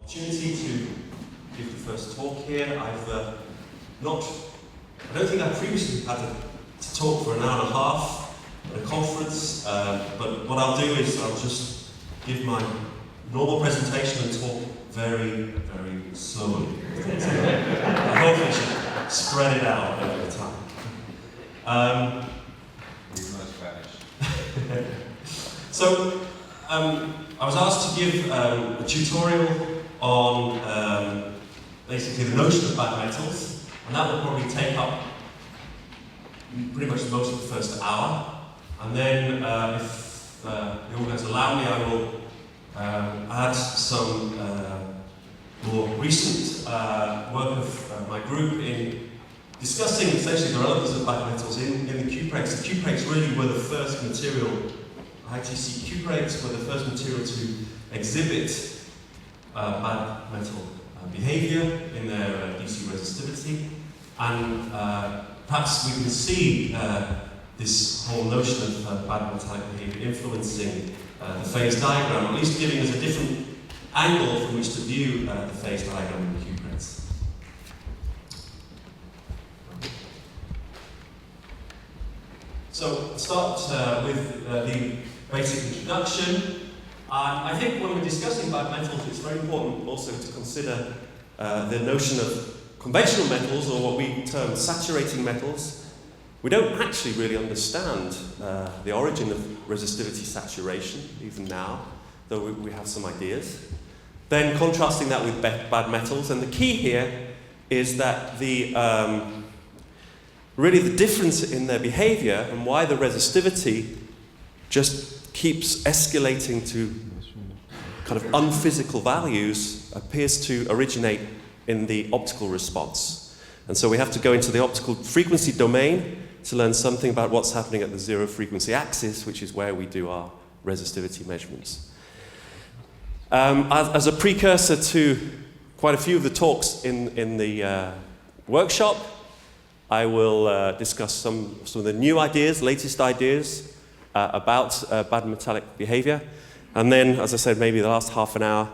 opportunity to give the first talk here. I don't think I previously had to talk for an hour and a half at a conference, but what I'll do is I'll just give my normal presentation and talk very, very slowly. I hope we should spread it out over time. So, I was asked to give a tutorial on basically the notion of bad metals, and that will probably take up pretty much most of the first hour. And then, if the organizers allow me, I will add some more recent work of my group in discussing essentially the relevance of bad metals in the cuprates. The cuprates really were the first material. ITC cuprates were the first material to exhibit bad metal behavior in their DC resistivity, and perhaps we can see this whole notion of bad metallic behavior influencing the phase diagram, or at least giving us a different angle from which to view the phase diagram in the cuprates. So, let's start with the basic introduction. I think when we're discussing bad metals, it's very important also to consider the notion of conventional metals, or what we term saturating metals. We don't actually really understand the origin of resistivity saturation, even now, though we have some ideas. Then contrasting that with bad metals, and the key here is that really the difference in their behavior and why the resistivity just keeps escalating to kind of unphysical values appears to originate in the optical response. And so we have to go into the optical frequency domain to learn something about what's happening at the zero frequency axis, which is where we do our resistivity measurements. As a precursor to quite a few of the talks in the workshop, I will discuss some of the new ideas, latest ideas about bad metallic behavior. And then, as I said, maybe the last half an hour,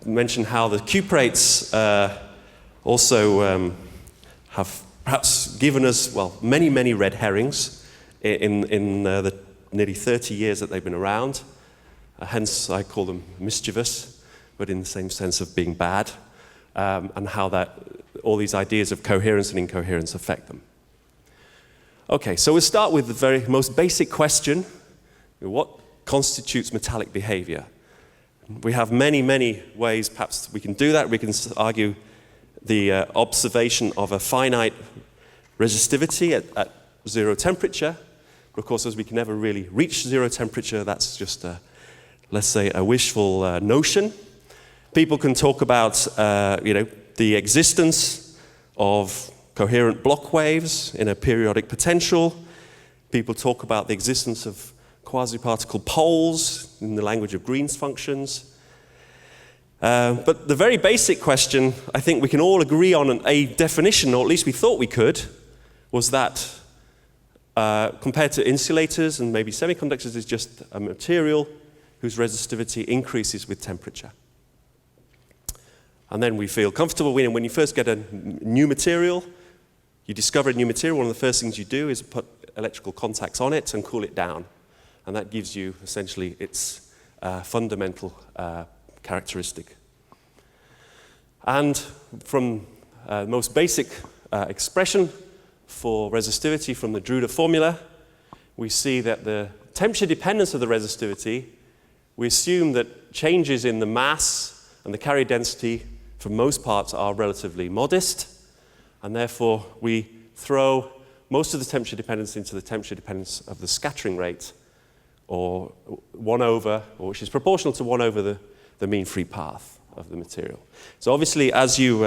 mention how the cuprates also have perhaps given us, well, many, many red herrings in the nearly 30 years that they've been around. Hence, I call them mischievous, but in the same sense of being bad, and how that all these ideas of coherence and incoherence affect them. Okay, so we'll start with the very most basic question: what constitutes metallic behavior? We have many, many ways perhaps we can do that. We can argue the observation of a finite resistivity at zero temperature. But of course, as we can never really reach zero temperature, that's just, let's say, a wishful notion. People can talk about, the existence of coherent block waves in a periodic potential. People talk about the existence of quasi-particle poles in the language of Green's functions. But the very basic question, I think we can all agree on a definition, or at least we thought we could, was that compared to insulators and maybe semiconductors, is just a material whose resistivity increases with temperature. And then we feel comfortable when you first get a new material, you discover a new material, one of the first things you do is put electrical contacts on it and cool it down. And that gives you essentially its fundamental characteristic. And from the most basic expression for resistivity from the Drude formula, we see that the temperature dependence of the resistivity, we assume that changes in the mass and the carrier density for most parts are relatively modest, and therefore we throw most of the temperature dependence into the temperature dependence of the scattering rate, or 1 over, or which is proportional to 1 over the mean free path of the material. So obviously, as you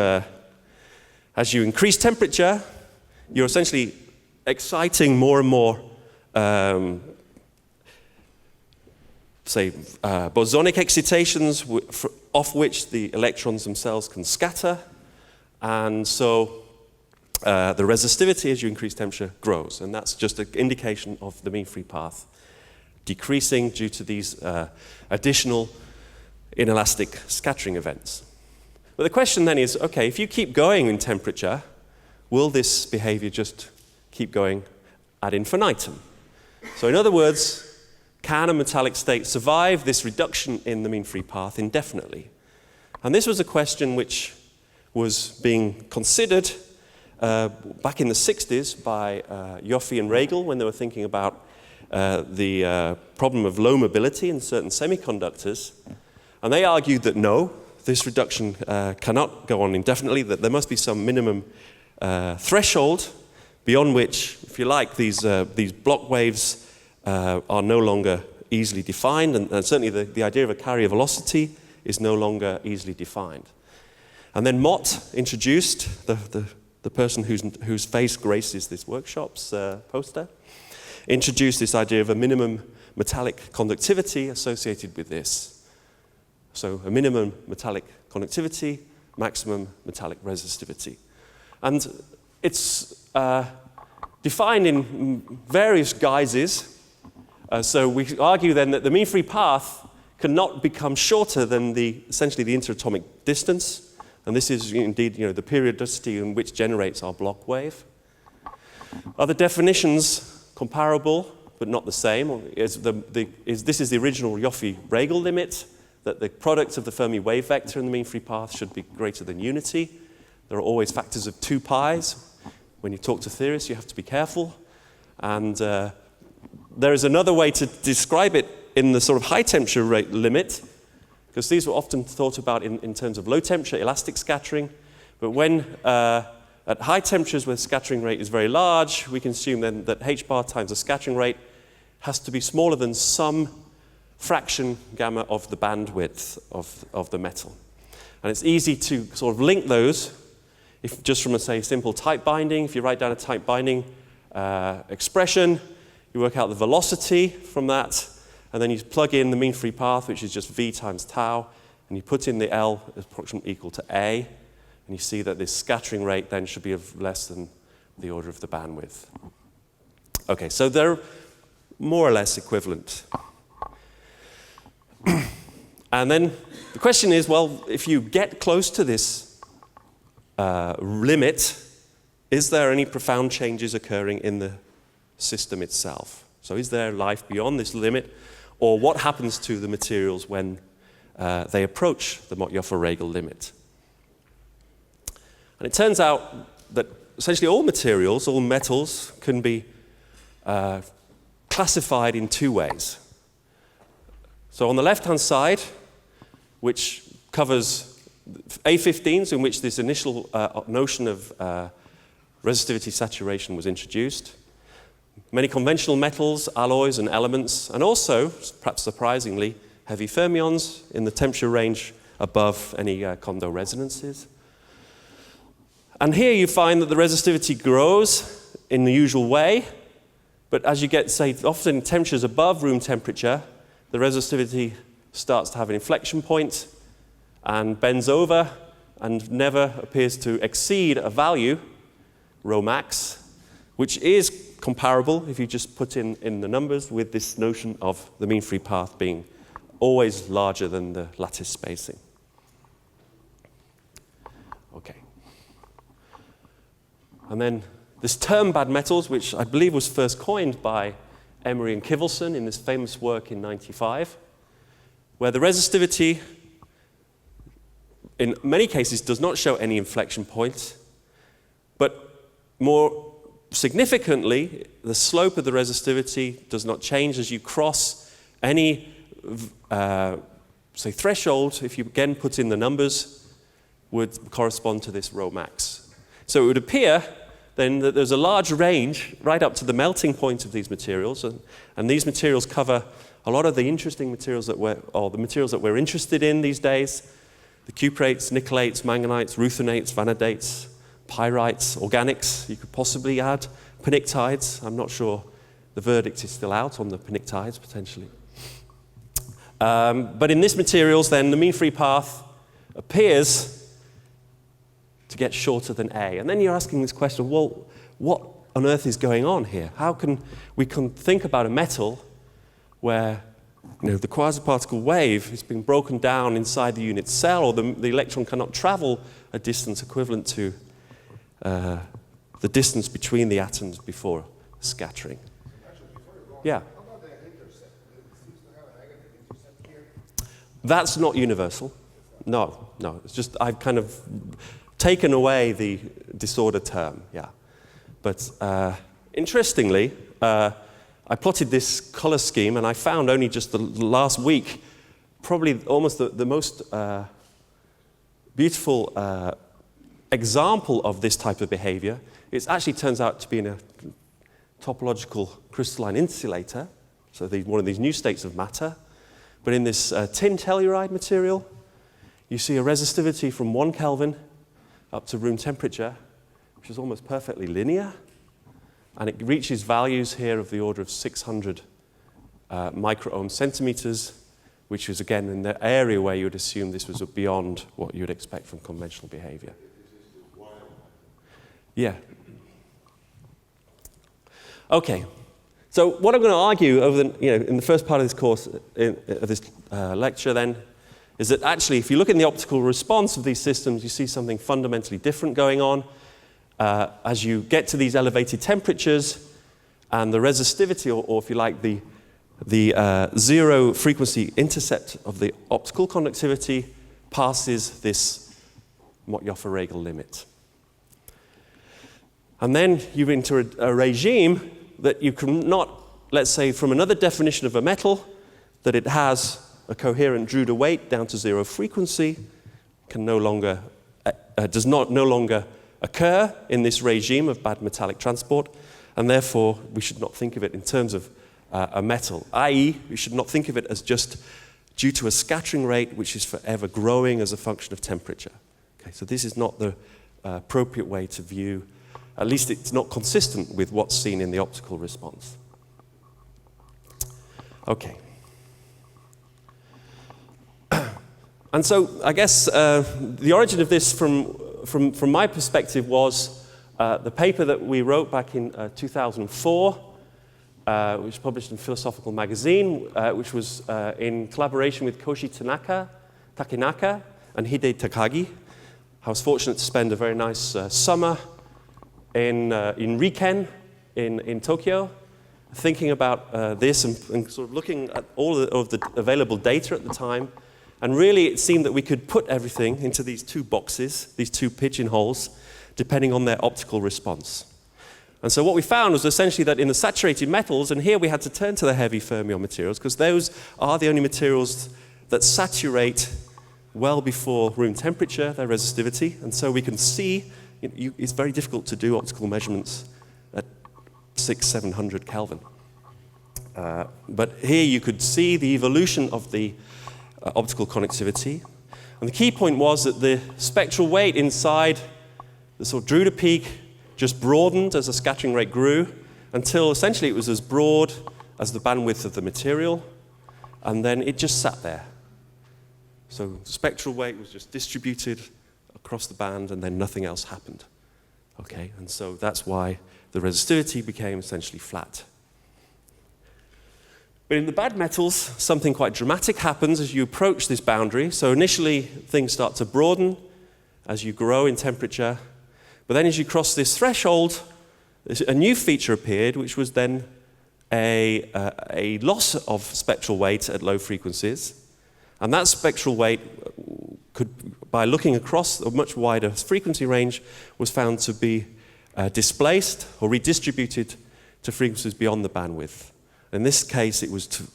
increase temperature, you're essentially exciting more and more, bosonic excitations off which the electrons themselves can scatter, and so the resistivity as you increase temperature grows, and that's just an indication of the mean free path decreasing due to these additional inelastic scattering events. But the question then is, okay, if you keep going in temperature, will this behavior just keep going ad infinitum? So in other words, can a metallic state survive this reduction in the mean free path indefinitely? And this was a question which was being considered back in the 60s by Hussey and Regel when they were thinking about the problem of low mobility in certain semiconductors. And they argued that no, this reduction cannot go on indefinitely, that there must be some minimum threshold beyond which, if you like, these block waves are no longer easily defined, and certainly the idea of a carrier velocity is no longer easily defined. And then Mott introduced, the person whose face graces this workshop's poster, introduced this idea of a minimum metallic conductivity associated with this. So a minimum metallic conductivity, maximum metallic resistivity. And it's defined in various guises. So we argue then that the mean free path cannot become shorter than essentially the interatomic distance. And this is indeed the periodicity in which generates our block wave. Other definitions, comparable but not the same. This is the original Hussey-Regel limit, that the product of the Fermi wave vector and the mean free path should be greater than unity. There are always factors of 2 pi's. When you talk to theorists, you have to be careful. And there is another way to describe it in the sort of high temperature rate limit, because these were often thought about in terms of low temperature elastic scattering. But when at high temperatures where the scattering rate is very large, we can assume then that h bar times the scattering rate has to be smaller than some fraction gamma of the bandwidth of the metal. And it's easy to sort of link those if just from, say, simple type binding. If you write down a type binding expression, you work out the velocity from that, and then you plug in the mean free path, which is just v times tau, and you put in the L as approximately equal to A, and you see that this scattering rate then should be of less than the order of the bandwidth. Okay, so they're more or less equivalent. And then the question is, well, if you get close to this limit, is there any profound changes occurring in the system itself? So is there life beyond this limit? Or what happens to the materials when they approach the Mott-Hussey-Regel limit? And it turns out that essentially all materials, all metals, can be classified in 2 ways. So on the left-hand side, which covers A15s, in which this initial notion of resistivity saturation was introduced, many conventional metals, alloys, and elements, and also, perhaps surprisingly, heavy fermions in the temperature range above any Kondo resonances. And here you find that the resistivity grows in the usual way, but as you get, say, often temperatures above room temperature, the resistivity starts to have an inflection point and bends over and never appears to exceed a value, rho max, which is comparable, if you just put in the numbers, with this notion of the mean free path being always larger than the lattice spacing. Okay. And then this term bad metals, which I believe was first coined by Emery and Kivelson in this famous work in '95, where the resistivity in many cases does not show any inflection point, but more significantly, the slope of the resistivity does not change as you cross any, say, threshold. If you again put in the numbers, would correspond to this rho max. So it would appear then that there's a large range right up to the melting point of these materials, and these materials cover a lot of the interesting materials that the materials that we're interested in these days: the cuprates, nickelates, manganites, ruthenites, vanadates, pyrites, organics. You could possibly add pnictides. I'm not sure the verdict is still out on the pnictides, potentially. But in these materials, then, the mean free path appears to get shorter than A. And then you're asking this question, well, what on earth is going on here? How can we think about a metal where the quasi-particle wave is being broken down inside the unit cell, or the electron cannot travel a distance equivalent to the distance between the atoms before scattering. Actually, before you go on, Yeah. how about the intercept? It seems to have a negative intercept here. That's not universal. No. It's just I've kind of taken away the disorder term, yeah. But interestingly, I plotted this color scheme, and I found only just the last week, probably almost the most beautiful example of this type of behavior. It actually turns out to be in a topological crystalline insulator, so one of these new states of matter. But in this tin telluride material, you see a resistivity from 1 Kelvin up to room temperature, which is almost perfectly linear. And it reaches values here of the order of 600 microohm centimeters, which is, again, in the area where you would assume this was beyond what you would expect from conventional behavior. Yeah. Okay. So what I'm going to argue over in the first part of this course, of this lecture then, is that actually, if you look in the optical response of these systems, you see something fundamentally different going on. As you get to these elevated temperatures, and the resistivity, or if you like, the zero frequency intercept of the optical conductivity passes this Mott-Joffe-Regel limit. And then you enter a regime that you cannot, let's say, from another definition of a metal, that it has a coherent Drude weight down to zero frequency, can no longer occur in this regime of bad metallic transport, and therefore we should not think of it in terms of a metal, i.e. we should not think of it as just due to a scattering rate which is forever growing as a function of temperature. Okay, so this is not the appropriate way to view, at least it's not consistent with what's seen in the optical response. Okay. And so I guess the origin of this from my perspective was the paper that we wrote back in 2004, which was published in Philosophical Magazine, which was in collaboration with Koshi Takenaka and Hide Takagi. I was fortunate to spend a very nice summer in Riken in Tokyo, thinking about this and sort of looking at all of the available data at the time. And really, it seemed that we could put everything into these two boxes, these two pigeonholes, depending on their optical response. And so what we found was essentially that in the saturated metals, and here we had to turn to the heavy fermion materials, because those are the only materials that saturate well before room temperature, their resistivity. And so we can see, it's very difficult to do optical measurements at 600-700 Kelvin. But here you could see the evolution of the optical connectivity. And the key point was that the spectral weight inside the sort of Drude peak just broadened as the scattering rate grew until essentially it was as broad as the bandwidth of the material, and then it just sat there. So the spectral weight was just distributed across the band, and then nothing else happened. Okay, and so that's why the resistivity became essentially flat. But in the bad metals, something quite dramatic happens as you approach this boundary. So initially, things start to broaden as you grow in temperature. But then as you cross this threshold, a new feature appeared, which was then a loss of spectral weight at low frequencies. And that spectral weight could, by looking across a much wider frequency range, was found to be displaced or redistributed to frequencies beyond the bandwidth. In this case, it was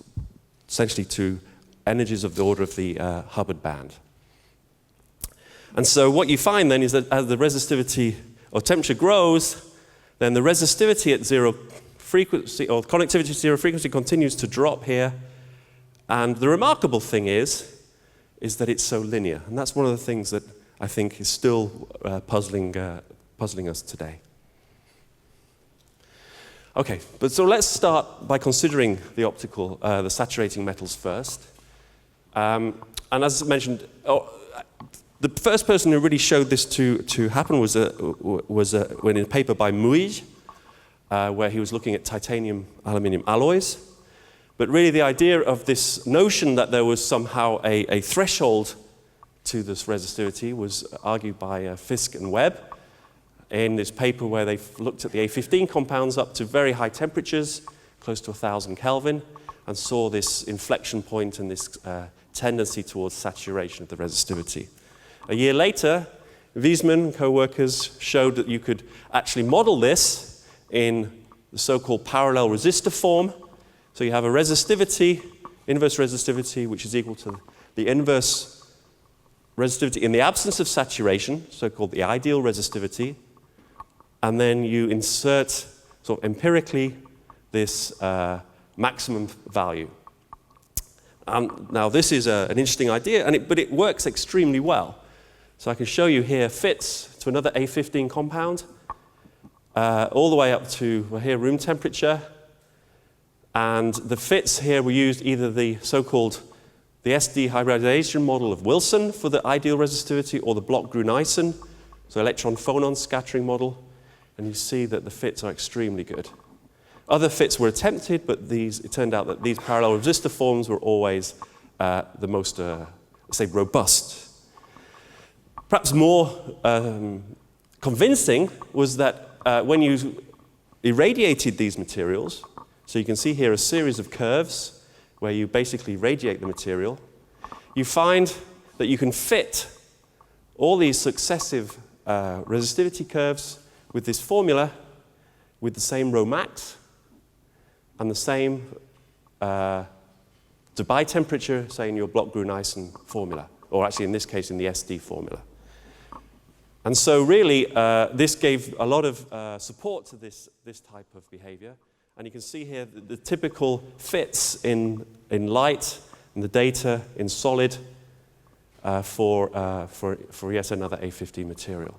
essentially to energies of the order of the Hubbard band. And so what you find then is that as the resistivity or temperature grows, then the resistivity at zero frequency, or connectivity at zero frequency, continues to drop here. And the remarkable thing is that it's so linear. And that's one of the things that I think is still puzzling us today. Okay, but so let's start by considering the optical, the saturating metals first. And as I mentioned, the first person who really showed this to happen was when in a paper by Muij, where he was looking at titanium-aluminium alloys. But really the idea of this notion that there was somehow a threshold to this resistivity was argued by Fisk and Webb in this paper where they looked at the A15 compounds up to very high temperatures, close to 1,000 Kelvin, and saw this inflection point and this tendency towards saturation of the resistivity. A year later, Wiesmann and co-workers showed that you could actually model this in the so-called parallel resistor form. So you have a resistivity, inverse resistivity, which is equal to the inverse resistivity in the absence of saturation, so-called the ideal resistivity, and then you insert sort of empirically this maximum value. Now this is an interesting idea, but it works extremely well. So I can show you here fits to another A15 compound, all the way up to, well, here, room temperature. And the fits here we used either the so-called the SD hybridization model of Wilson for the ideal resistivity or the Bloch-Grüneisen, so electron-phonon scattering model. And you see that the fits are extremely good. Other fits were attempted, but it turned out that these parallel resistor forms were always the most, say, robust. Perhaps more convincing was that when you irradiated these materials, so you can see here a series of curves where you basically radiate the material, you find that you can fit all these successive resistivity curves with this formula with the same rho max and the same Debye temperature, say in your Bloch-Grüneisen formula, or actually in this case in the SD formula. And so really, this gave a lot of support to this type of behavior. And you can see here the typical fits in light, in the data, in solid, for yet another A15 material.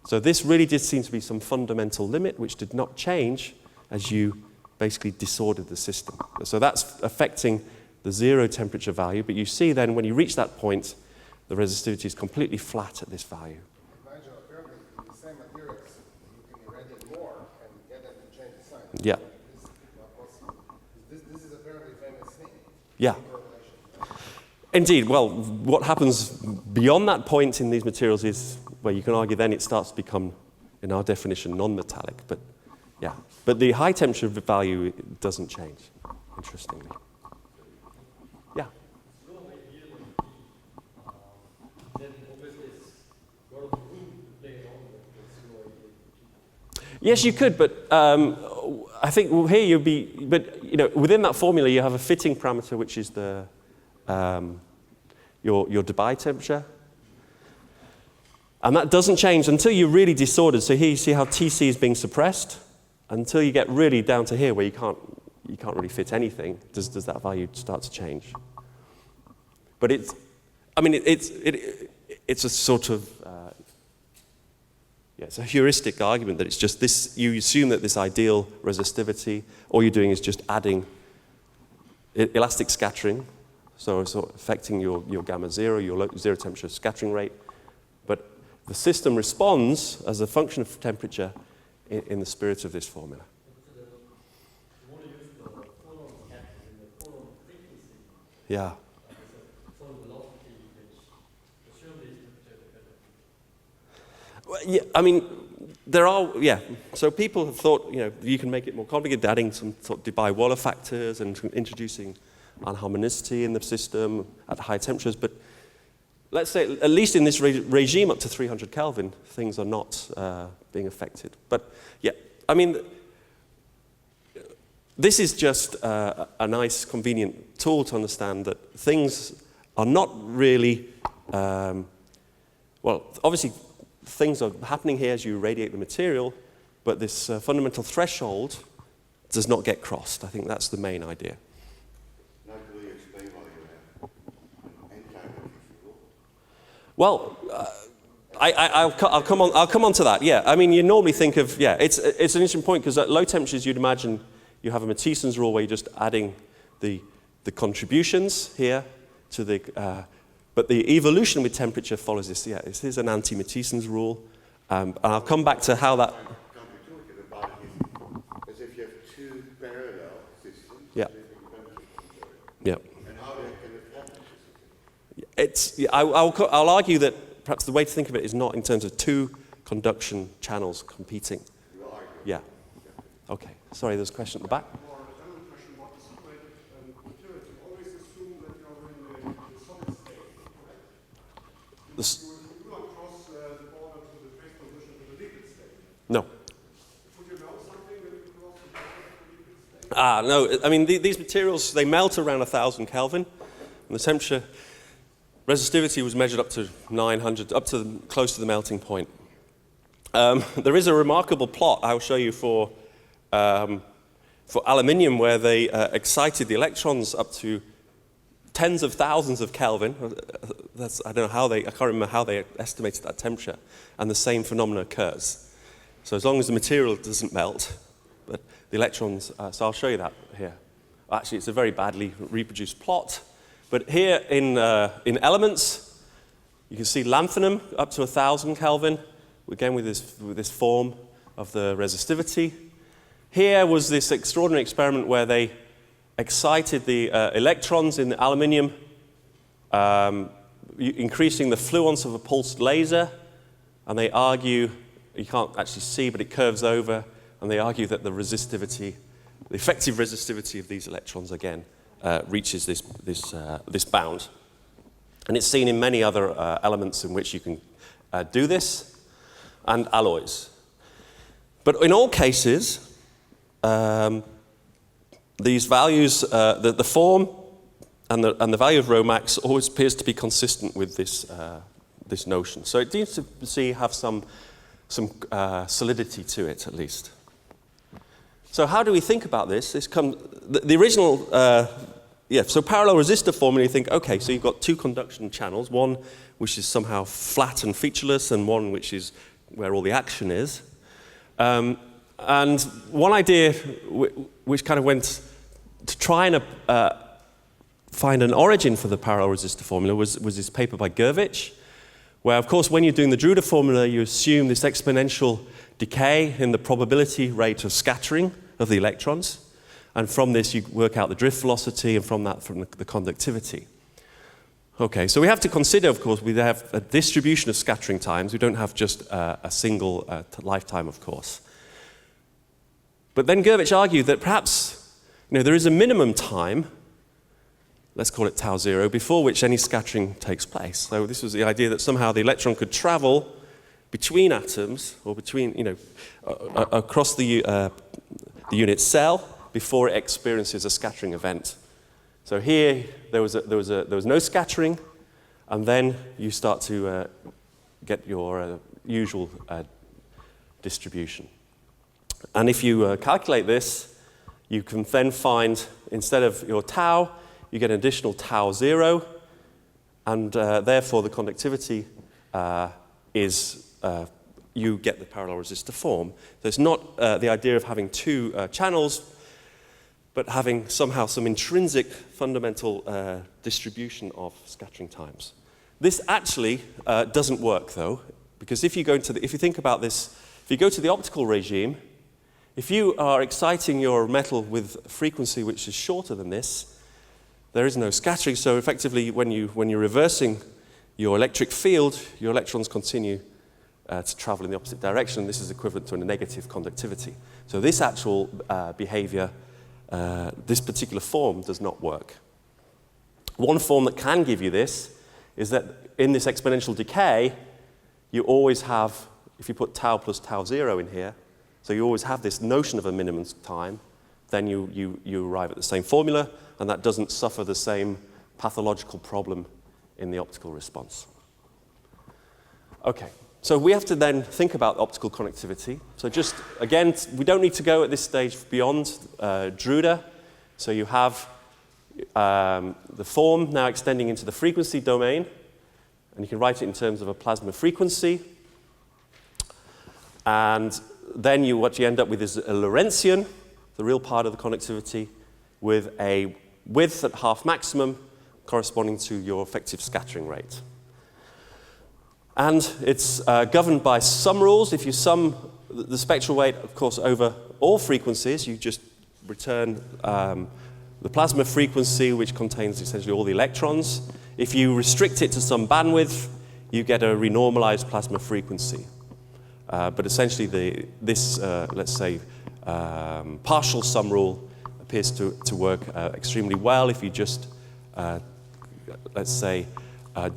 So this really did seem to be some fundamental limit which did not change as you basically disordered the system. So that's affecting the zero temperature value, but you see then when you reach that point, the resistivity is completely flat at this value. Nigel, apparently in the same materials, you can irradiate more and get them to change the sign. Yeah. This is not possible. This is apparently a famous thing. Yeah. Indeed. Well, what happens beyond that point in these materials is where you can argue then it starts to become, in our definition, non-metallic. But yeah. But the high temperature value doesn't change, interestingly. Yeah. Yes, you could, but I think here you'd be, but you know, within that formula you have a fitting parameter which is the your Debye temperature, and that doesn't change until you're really disordered. So here you see how TC is being suppressed until you get really down to here where you can't really fit anything. Does that value start to change? But it's a sort of it's a heuristic argument that it's just this, you assume that this ideal resistivity, all you're doing is just adding elastic scattering, so affecting your gamma zero, your zero temperature scattering rate. But the system responds as a function of temperature in the spirit of this formula. Yeah. Well, yeah, I mean, there are, yeah. So people have thought, you know, you can make it more complicated, adding some sort of Debye-Waller factors and introducing unharmonicity in the system at high temperatures. But let's say, at least in this regime up to 300 Kelvin, things are not being affected. But yeah, I mean, this is just a nice, convenient tool to understand that things are not really, well, obviously, things are happening here as you radiate the material, but this fundamental threshold does not get crossed. I think that's the main idea. Now, will you explain why you have an N-type fuel? Well, I'll come on to that. Yeah, I mean, you normally think of, yeah, it's an interesting point because at low temperatures you'd imagine you have a Matheson's rule where you're just adding the contributions here to the. But the evolution with temperature follows this. Yeah, this is an anti-Matheson's rule. And I'll come back to how that... Counterintuitive about it is if you have two parallel systems, Yeah. Yeah. And how can it happen? I'll argue that perhaps the way to think of it is not in terms of two conduction channels competing. You argue. Yeah. Okay. Sorry, there's a question at the back. Or a general question about the separated material. You always assume that you're in the solid state, correct? You do not cross the border to the phase transition to the liquid state. No. Would you know something when you cross the border to the liquid state? No. I mean, these materials, they melt around 1,000 Kelvin, and the temperature resistivity was measured up to 900, up to close to the melting point. There is a remarkable plot I'll show you for aluminium where they excited the electrons up to tens of thousands of Kelvin. I can't remember how they estimated that temperature, and the same phenomenon occurs. So as long as the material doesn't melt, but the electrons, so I'll show you that here. Actually, it's a very badly reproduced plot. But here in elements, you can see lanthanum up to 1,000 Kelvin, again with this form of the resistivity. Here was this extraordinary experiment where they excited the electrons in the aluminium, increasing the fluence of a pulsed laser, and they argue, you can't actually see, but it curves over, and they argue that the resistivity, the effective resistivity of these electrons again reaches this bound. And it's seen in many other elements in which you can do this, and alloys. But in all cases, these values, the form and the value of rho max always appears to be consistent with this notion. So it needs to have some solidity to it, at least. So how do we think about this? The original, so parallel resistor formula, you think, okay, so you've got two conduction channels, one which is somehow flat and featureless, and one which is where all the action is. And one idea which kind of went to try and find an origin for the parallel resistor formula was this paper by Gurvich, where, of course, when you're doing the Drude formula, you assume this exponential decay in the probability rate of scattering of the electrons. And from this, you work out the drift velocity, and from that, from the conductivity. Okay, so we have to consider, of course, we have a distribution of scattering times. We don't have just a single lifetime, of course. But then Gurvich argued that perhaps there is a minimum time, let's call it tau zero, before which any scattering takes place. So this was the idea that somehow the electron could travel between atoms, or between, across the unit cell before it experiences a scattering event. So here there was no scattering, and then you start to get your usual distribution. And if you calculate this, you can then find, instead of your tau, you get an additional tau zero, and therefore the conductivity is, you get the parallel resistor form. So it's not the idea of having two channels, but having somehow some intrinsic fundamental distribution of scattering times. This actually doesn't work, though, because if you think about this, if you go to the optical regime, if you are exciting your metal with a frequency which is shorter than this, there is no scattering. So effectively, when you're reversing your electric field, your electrons continue to travel in the opposite direction. This is equivalent to a negative conductivity. So this actual behavior, this particular form, does not work. One form that can give you this is that in this exponential decay, you always have, if you put tau plus tau zero in here, so you always have this notion of a minimum time, then you arrive at the same formula, and that doesn't suffer the same pathological problem in the optical response. Okay, so we have to then think about optical connectivity. So just, again, we don't need to go at this stage beyond Drude. So you have the form now extending into the frequency domain, and you can write it in terms of a plasma frequency. And then what you end up with is a Lorentzian, the real part of the conductivity, with a width at half maximum corresponding to your effective scattering rate. And it's governed by some rules. If you sum the spectral weight, of course, over all frequencies, you just return the plasma frequency, which contains essentially all the electrons. If you restrict it to some bandwidth, you get a renormalized plasma frequency. But essentially, let's say, partial sum rule appears to work extremely well if you just, let's say,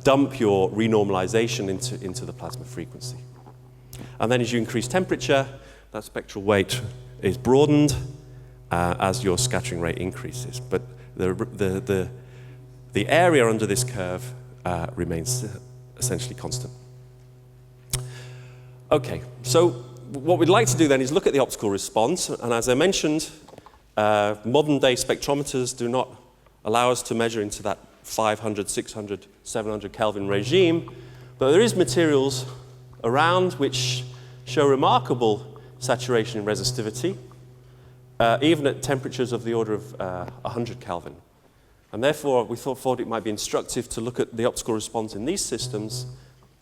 dump your renormalization into the plasma frequency. And then as you increase temperature, that spectral weight is broadened as your scattering rate increases. But the area under this curve remains essentially constant. Okay, so what we'd like to do then is look at the optical response. And as I mentioned, modern-day spectrometers do not allow us to measure into that 500, 600, 700 Kelvin regime. But there is materials around which show remarkable saturation and resistivity, even at temperatures of the order of 100 Kelvin. And therefore, we thought it might be instructive to look at the optical response in these systems.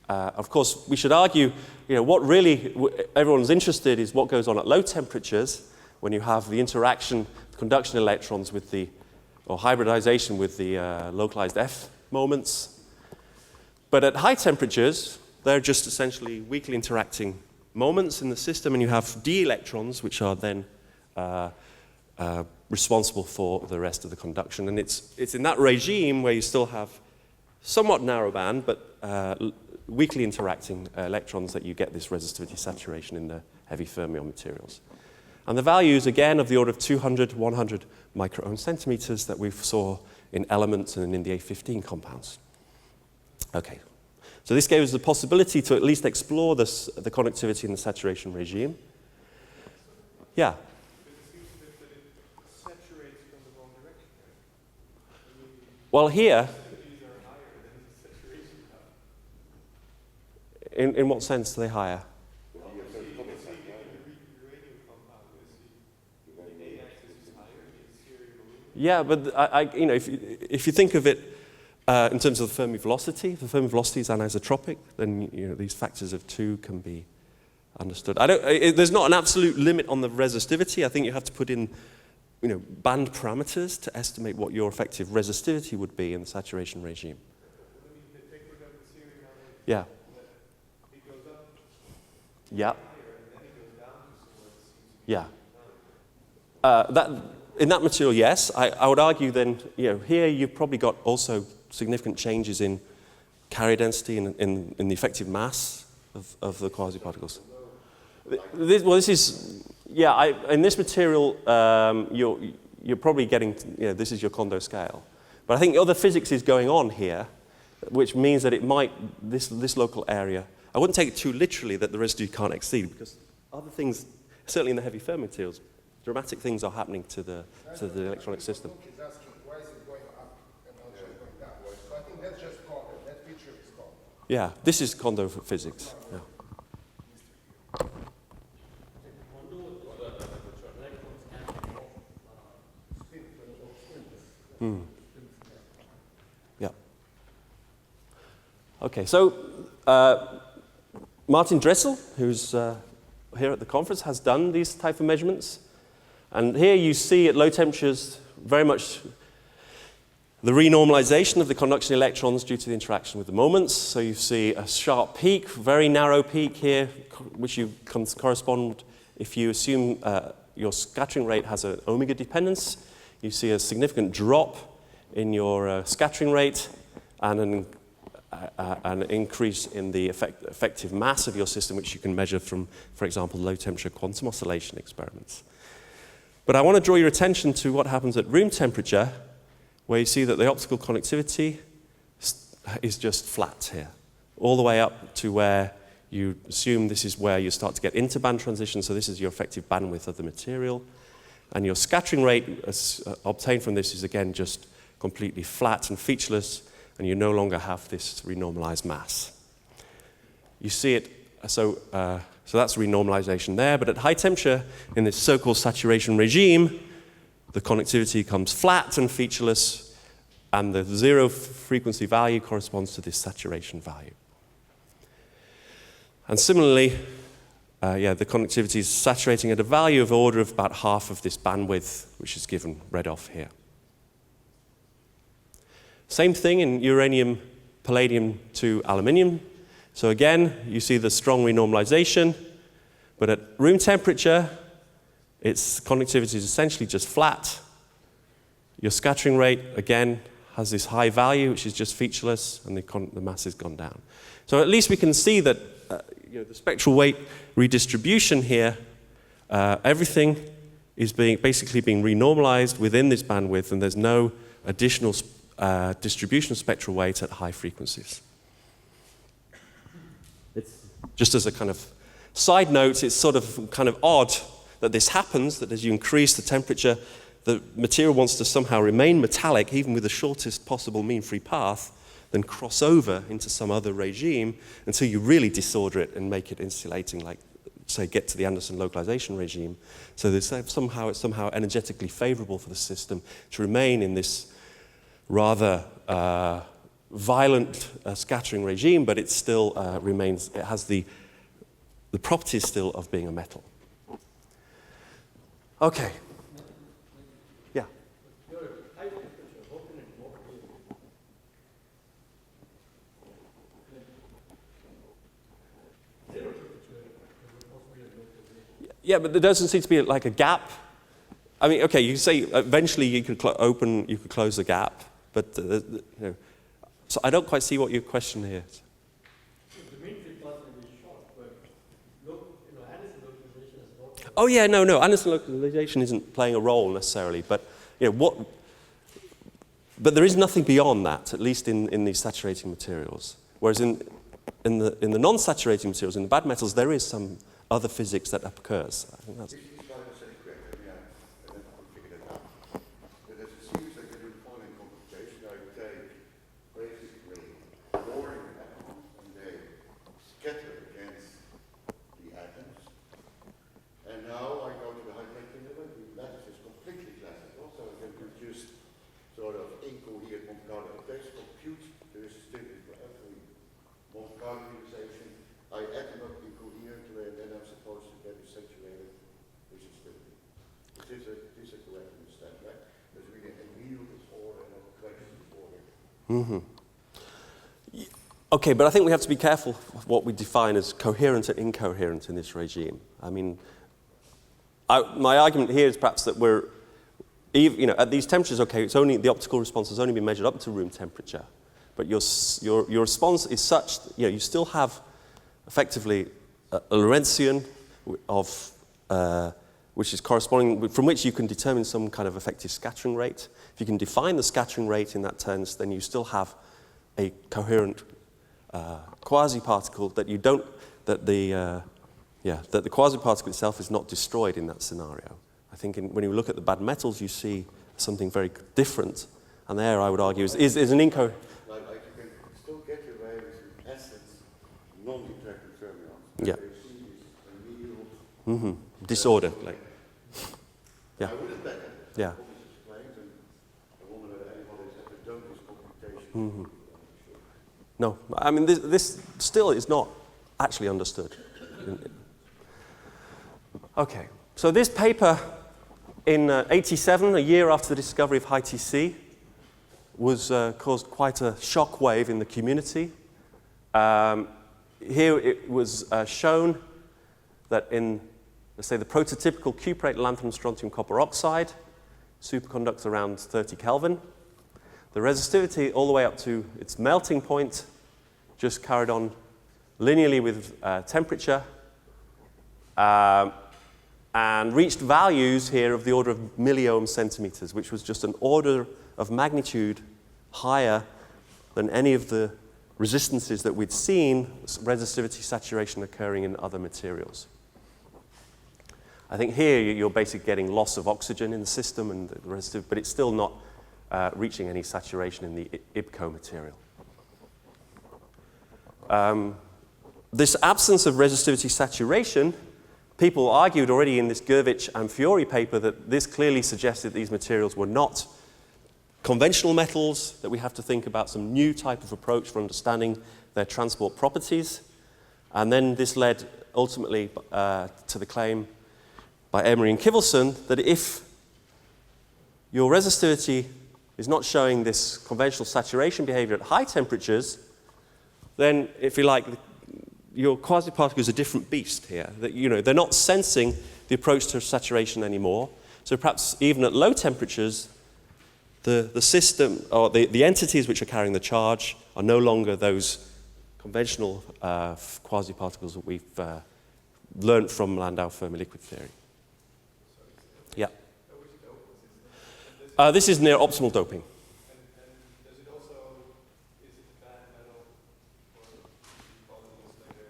Of course, we should argue, what really everyone's interested is what goes on at low temperatures when you have the interaction, the conduction electrons with or hybridization with the localized F moments. But at high temperatures, they're just essentially weakly interacting moments in the system, and you have d electrons, which are then responsible for the rest of the conduction. And it's in that regime where you still have somewhat narrowband, but weakly interacting electrons that you get this resistivity saturation in the heavy fermion materials. And the values, again, of the order of 200, 100 micro-ohm centimeters that we saw in elements and in the A15 compounds. Okay, so this gave us the possibility to at least explore the conductivity and the saturation regime. Yeah? Well, here, in what sense are they higher? Yeah, but if you think of it in terms of the Fermi velocity, if the Fermi velocity is anisotropic, then these factors of 2 can be understood. There's not an absolute limit on the resistivity. I think you have to put in band parameters to estimate what your effective resistivity would be in the saturation regime. Yeah. Yeah. Yeah. In that material, yes. I would argue then, here you've probably got also significant changes in carrier density and in the effective mass of the quasi-particles. This is, in this material, you're probably getting, this is your Kondo scale. But I think other physics is going on here, which means that it might, this local area, I wouldn't take it too literally that the residue can't exceed, because other things, certainly in the heavy fermi materials, dramatic things are happening to the electronic system. He's asking why is it going up and not just going down. So I think that's just Kondo. That feature is Kondo. Yeah, this is Kondo for physics. Yeah. Yeah. Okay, so Martin Dressel, who's here at the conference, has done these type of measurements. And here you see at low temperatures very much the renormalization of the conduction electrons due to the interaction with the moments. So you see a sharp peak, very narrow peak here, which you can correspond if you assume your scattering rate has an omega dependence. You see a significant drop in your scattering rate and an increase in the effective mass of your system, which you can measure from, for example, low temperature quantum oscillation experiments. But I want to draw your attention to what happens at room temperature, where you see that the optical conductivity is just flat here, all the way up to where you assume this is where you start to get interband transition, so this is your effective bandwidth of the material. And your scattering rate obtained from this is, again, just completely flat and featureless, and you no longer have this renormalized mass. You see it, so that's renormalization there, but at high temperature, in this so-called saturation regime, the conductivity comes flat and featureless, and the zero frequency value corresponds to this saturation value. And similarly, the conductivity is saturating at a value of order of about half of this bandwidth, which is given read off here. Same thing in uranium, palladium to aluminium. So again, you see the strong renormalization, but at room temperature, its conductivity is essentially just flat. Your scattering rate, again, has this high value, which is just featureless, and the mass has gone down. So at least we can see that the spectral weight redistribution here, everything is basically being renormalized within this bandwidth, and there's no additional distribution of spectral weight at high frequencies. Just as a kind of side note, it's sort of kind of odd that this happens, that as you increase the temperature, the material wants to somehow remain metallic, even with the shortest possible mean-free path, then cross over into some other regime until you really disorder it and make it insulating, like, say, get to the Anderson localization regime. So it's somehow energetically favorable for the system to remain in this rather violent scattering regime, but it still remains, it has the properties still of being a metal. Okay. Yeah. Yeah, but there doesn't seem to be like a gap. I mean, okay, you say eventually you could close the gap, but so I don't quite see what your question here is. The mean fit doesn't be short, but Anderson localization is not. Oh yeah, no, Anderson localization isn't playing a role necessarily, but but there is nothing beyond that, at least in these saturating materials. Whereas in the non-saturating materials, in the bad metals, there is some other physics that occurs. I think that's. Mm-hmm. Okay, but I think we have to be careful of what we define as coherent and incoherent in this regime. I mean, my argument here is perhaps that we're, at these temperatures, okay, it's only the optical response has only been measured up to room temperature, but your response is such, you still have effectively a Lorentzian of which is corresponding, from which you can determine some kind of effective scattering rate. If you can define the scattering rate in that terms, then you still have a coherent quasi-particle that the quasi-particle itself is not destroyed in that scenario. I think when you look at the bad metals, you see something very different, and there I would argue is an incoherent. Like you can still get away with, in essence, non-detected fermions. Yeah. You see this remedial Disorder, like. Yeah. I would have bet it. Yeah. And I wonder whether anybody's ever done this computation. No, I mean, this still is not actually understood. Okay, so this paper in 87, a year after the discovery of high TC, was caused quite a shock wave in the community. Here it was shown that in, let's say, the prototypical cuprate lanthanum strontium copper oxide, superconducts around 30 Kelvin. The resistivity all the way up to its melting point just carried on linearly with temperature and reached values here of the order of milliohm centimeters, which was just an order of magnitude higher than any of the resistances that we'd seen resistivity saturation occurring in other materials. I think here you're basically getting loss of oxygen in the system and the resistive, but it's still not reaching any saturation in the IBCO material. This absence of resistivity saturation, people argued already in this Gurvich and Fiori paper that this clearly suggested these materials were not conventional metals, that we have to think about some new type of approach for understanding their transport properties. And then this led ultimately to the claim by Emery and Kivelson that if your resistivity is not showing this conventional saturation behavior at high temperatures, then, if you like, your quasi-particle is a different beast here. That, you know, they're not sensing the approach to saturation anymore. So perhaps even at low temperatures, the system, or the entities which are carrying the charge are no longer those conventional quasi-particles that we've learned from Landau Fermi liquid theory. Yeah. This is near optimal doping. Does it also, is it a bad metal, or do you call it later,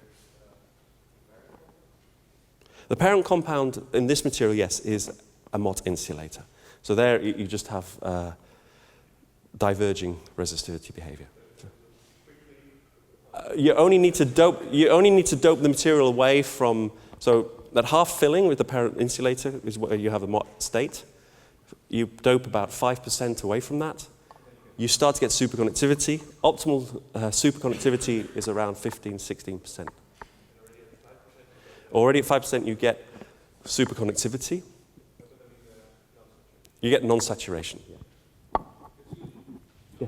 The parent compound in this material, yes, is a Mott insulator. So there you just have diverging resistivity behavior. You only need to dope the material away from, so that half filling with the parent insulator is where you have a Mott state. You dope about 5% away from that. You start to get superconductivity. Optimal superconductivity is around 15-16%. Already at 5% you get superconductivity. You get non-saturation. Yeah.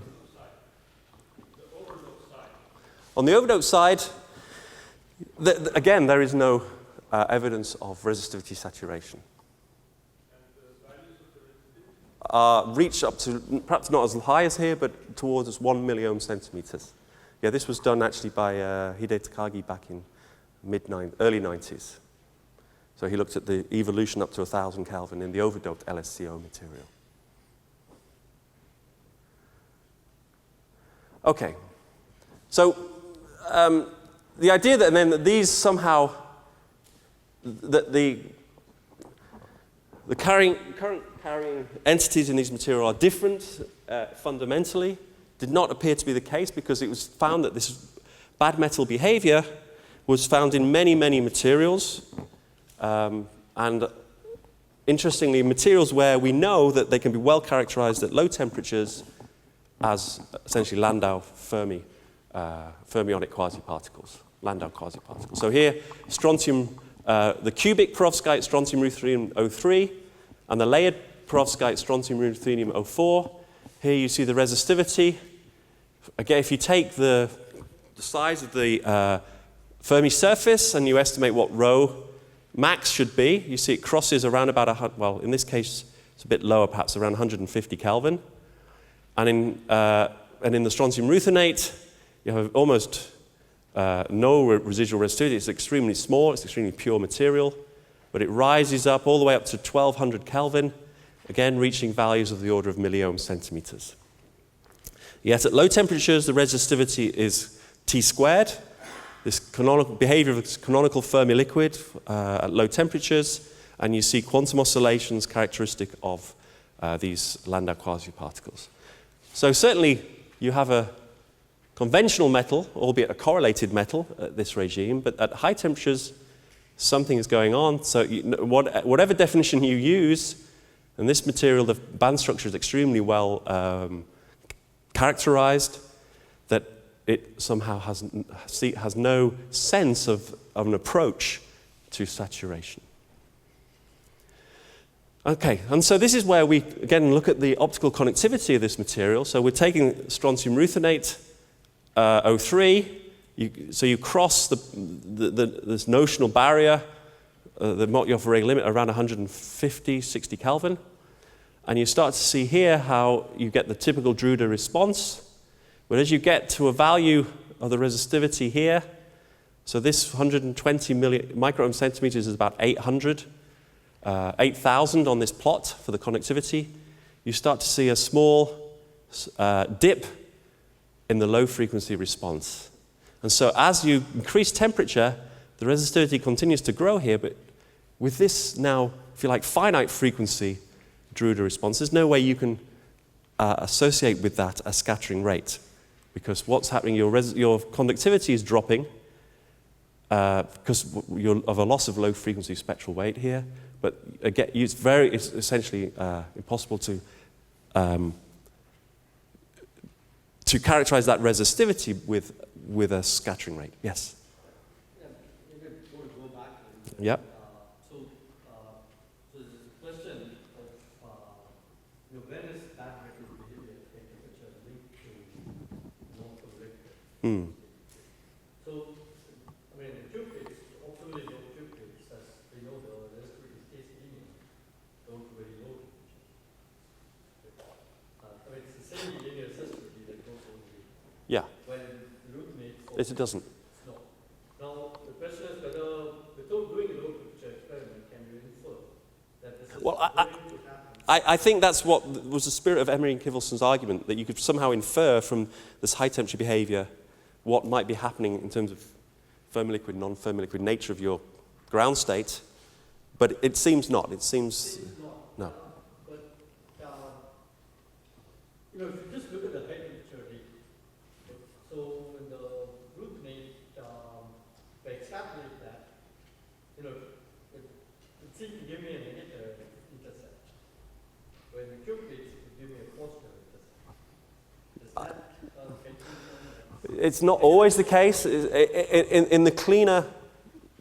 On the overdope side, again, there is no evidence of resistivity saturation. Reach up to, perhaps not as high as here, but towards 1 milliohm centimeters. Yeah, this was done actually by Hide Takagi back in early 90s. So he looked at the evolution up to 1,000 Kelvin in the overdoped LSCO material. Okay, so the idea that then that these somehow, that the current carrying entities in these material are different fundamentally, did not appear to be the case, because it was found that this bad metal behavior was found in many, many materials. And interestingly, materials where we know that they can be well characterized at low temperatures as essentially Landau fermionic quasiparticles, Landau quasiparticles. So here, strontium, the cubic perovskite strontium ruthenium 03, and the layered perovskite strontium ruthenium 04. Here you see the resistivity. Again, if you take the size of the Fermi surface and you estimate what rho max should be, you see it crosses around about, well, in this case, it's a bit lower, perhaps around 150 Kelvin. And in the strontium ruthenate, you have almost no residual resistivity. It's extremely small, it's extremely pure material, but it rises up all the way up to 1200 Kelvin, again reaching values of the order of milliohm centimeters. Yet at low temperatures, the resistivity is T squared, this canonical behavior of this canonical Fermi liquid at low temperatures, and you see quantum oscillations characteristic of these Landau quasiparticles. So certainly you have a conventional metal, albeit a correlated metal at this regime, but at high temperatures something is going on. So whatever definition you use, in this material the band structure is extremely well characterized, that it somehow has no sense of an approach to saturation. Okay, and so this is where we, again, look at the optical connectivity of this material. So we're taking strontium ruthenate 03, so you cross this notional barrier, the Motyov-Rey limit around 150, 60 Kelvin, and you start to see here how you get the typical Drude response. But as you get to a value of the resistivity here, so this 120 microohm centimeters is about 800, 8,000 on this plot for the connectivity, you start to see a small dip in the low frequency response. And so as you increase temperature, the resistivity continues to grow here, but with this now, if you like, finite frequency Drude response, there's no way you can associate with that a scattering rate. Because what's happening, your conductivity is dropping because of a loss of low frequency spectral weight here. But again, it's essentially impossible to characterize that resistivity with a scattering rate. Yes? Yeah, maybe before we go back. Yep. So the question of when is that metal behavior Mm. So, I mean, the cuprates, optimally low cuprates, as we know, the resistor is linear, don't very low temperature. I mean, it's the same linear resistor that goes on the, Yeah, when loop makes. it doesn't. No. Now, the question is whether, without doing a low temperature experiment, can you infer that this is Well, going to happen? I think that's what was the spirit of Emery and Kivelson's argument, that you could somehow infer from this high temperature behavior what might be happening in terms of fermi-liquid, non-fermi-liquid nature of your ground state, but it seems not. It seems no. But, you know, if you just look at the high temperature rate, so when the root made, by extrapolate that, you know, it seems to give me a negative intercept. When the cuprates, it would give me a positive intercept. Is that It's not always the case. In the cleaner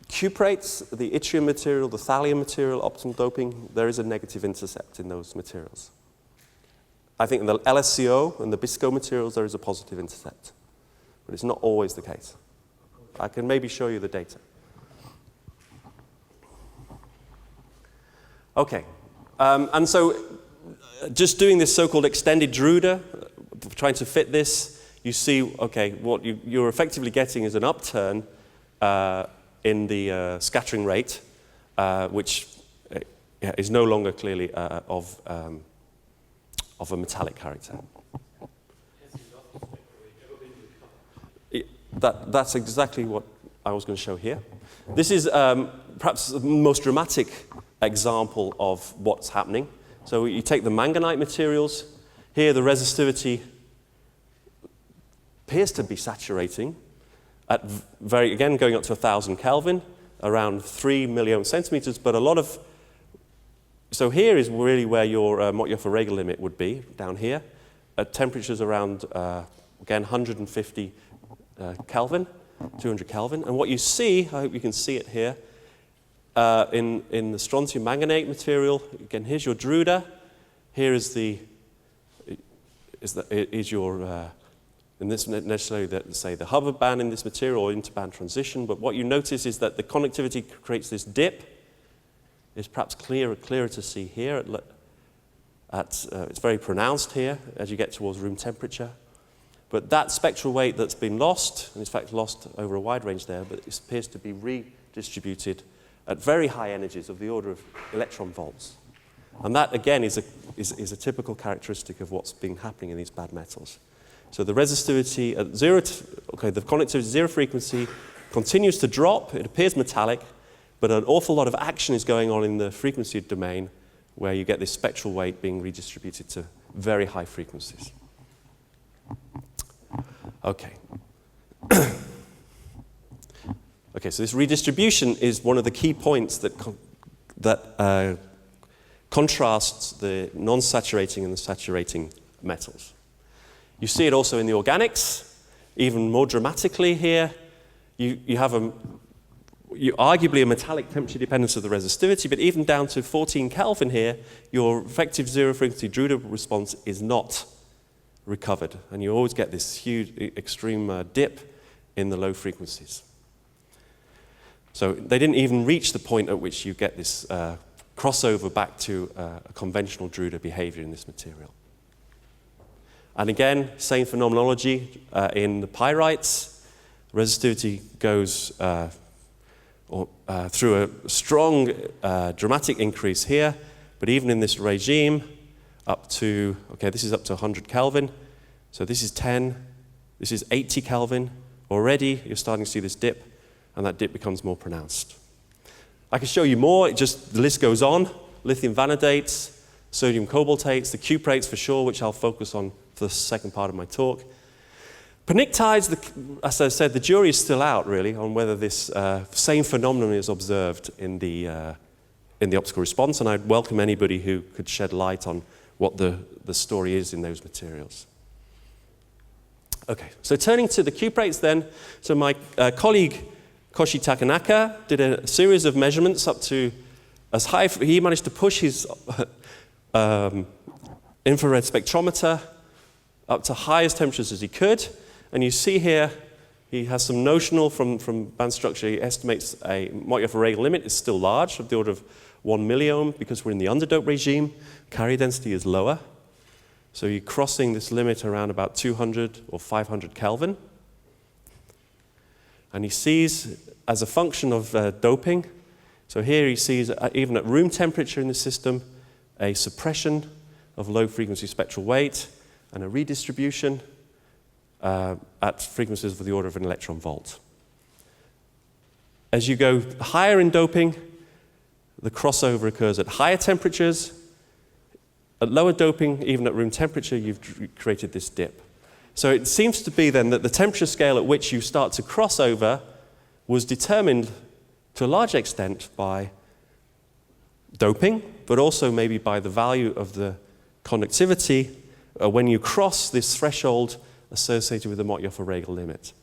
cuprates, the yttrium material, the thallium material, optimal doping, there is a negative intercept in those materials. I think in the LSCO and the BISCO materials, there is a positive intercept. But it's not always the case. I can maybe show you the data. Okay. And so just doing this so-called extended Drude, trying to fit this, you see, okay, what you're effectively getting is an upturn in the scattering rate, which is no longer clearly of a metallic character. That's exactly what I was going to show here. This is perhaps the most dramatic example of what's happening. So you take the manganite materials. Here, the resistivity appears to be saturating at again, going up to 1,000 Kelvin, around 3 milliohm centimeters, but a lot of, so here is really where your Motyoffer-Regel limit would be, down here, at temperatures around, again, 150 Kelvin, 200 Kelvin. And what you see, I hope you can see it here, in the strontium manganate material, again, here's your Drude, here is your, and this isn't necessarily, say, the Hubbard band in this material or interband transition, but what you notice is that the conductivity creates this dip. It's perhaps clearer to see here. It's very pronounced here as you get towards room temperature. But that spectral weight that's been lost, and in fact lost over a wide range there, but it appears to be redistributed at very high energies of the order of electron volts. And that, again, is a typical characteristic of what's been happening in these bad metals. So the resistivity at the conductivity zero frequency continues to drop. It appears metallic, but an awful lot of action is going on in the frequency domain where you get this spectral weight being redistributed to very high frequencies. Okay. Okay, so this redistribution is one of the key points that contrasts the non-saturating and the saturating metals. You see it also in the organics, even more dramatically here. You have arguably a metallic temperature dependence of the resistivity, but even down to 14 Kelvin here, your effective zero frequency Drude response is not recovered. And you always get this huge, extreme dip in the low frequencies. So they didn't even reach the point at which you get this crossover back to a conventional Drude behavior in this material. And again, same phenomenology in the pyrites. Resistivity goes through a strong, dramatic increase here, but even in this regime, up to, okay, this is up to 100 Kelvin. So this is 10, this is 80 Kelvin. Already, you're starting to see this dip, and that dip becomes more pronounced. I can show you more, the list goes on. Lithium vanidates, sodium cobaltates, the cuprates for sure, which I'll focus on for the second part of my talk. Pnictides, as I said, the jury is still out, really, on whether this same phenomenon is observed in the optical response, and I'd welcome anybody who could shed light on what the story is in those materials. Okay, so turning to the cuprates then, so my colleague Koshi Takanaka did a series of measurements up to as high, he managed to push his infrared spectrometer up to highest temperatures as he could, and you see here He has some notional from band structure. He estimates what you have a Rayleigh limit is still large, of the order of 1 milliohm, because we're in the underdope regime. Carrier density is lower. So you're crossing this limit around about 200 or 500 Kelvin. And he sees, as a function of doping, so here he sees, even at room temperature in the system, a suppression of low-frequency spectral weight and a redistribution at frequencies of the order of an electron volt. As you go higher in doping, the crossover occurs at higher temperatures. At lower doping, even at room temperature, you've created this dip. So it seems to be then that the temperature scale at which you start to cross over was determined to a large extent by doping, but also maybe by the value of the conductivity when you cross this threshold associated with the Mottjoffer-Rayleigh limit.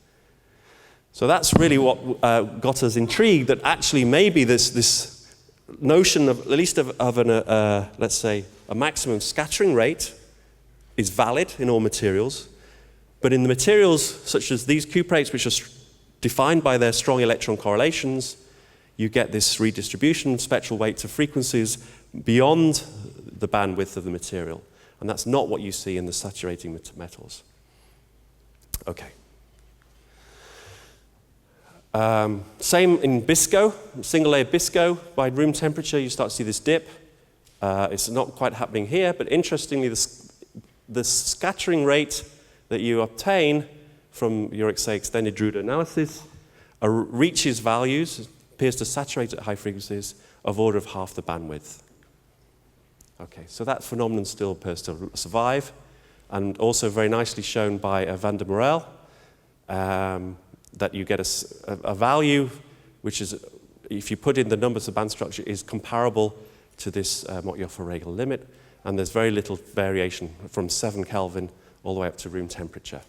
So that's really what got us intrigued, that actually maybe this notion of, at least of an, let's say, a maximum scattering rate is valid in all materials, but in the materials such as these cuprates, which are defined by their strong electron correlations, you get this redistribution of spectral weight to frequencies beyond the bandwidth of the material. And that's not what you see in the saturating metals. Okay. Same in BISCO, single layer BISCO. By room temperature, you start to see this dip. It's not quite happening here, but interestingly, the scattering rate that you obtain from your, say, extended Drude analysis reaches values, appears to saturate at high frequencies of order of half the bandwidth. Okay, so that phenomenon still appears to survive, and also very nicely shown by van der Morel, that you get a value which is, if you put in the numbers of band structure, is comparable to this Mottjoffer-Rayleigh limit, and there's very little variation from 7 Kelvin all the way up to room temperature.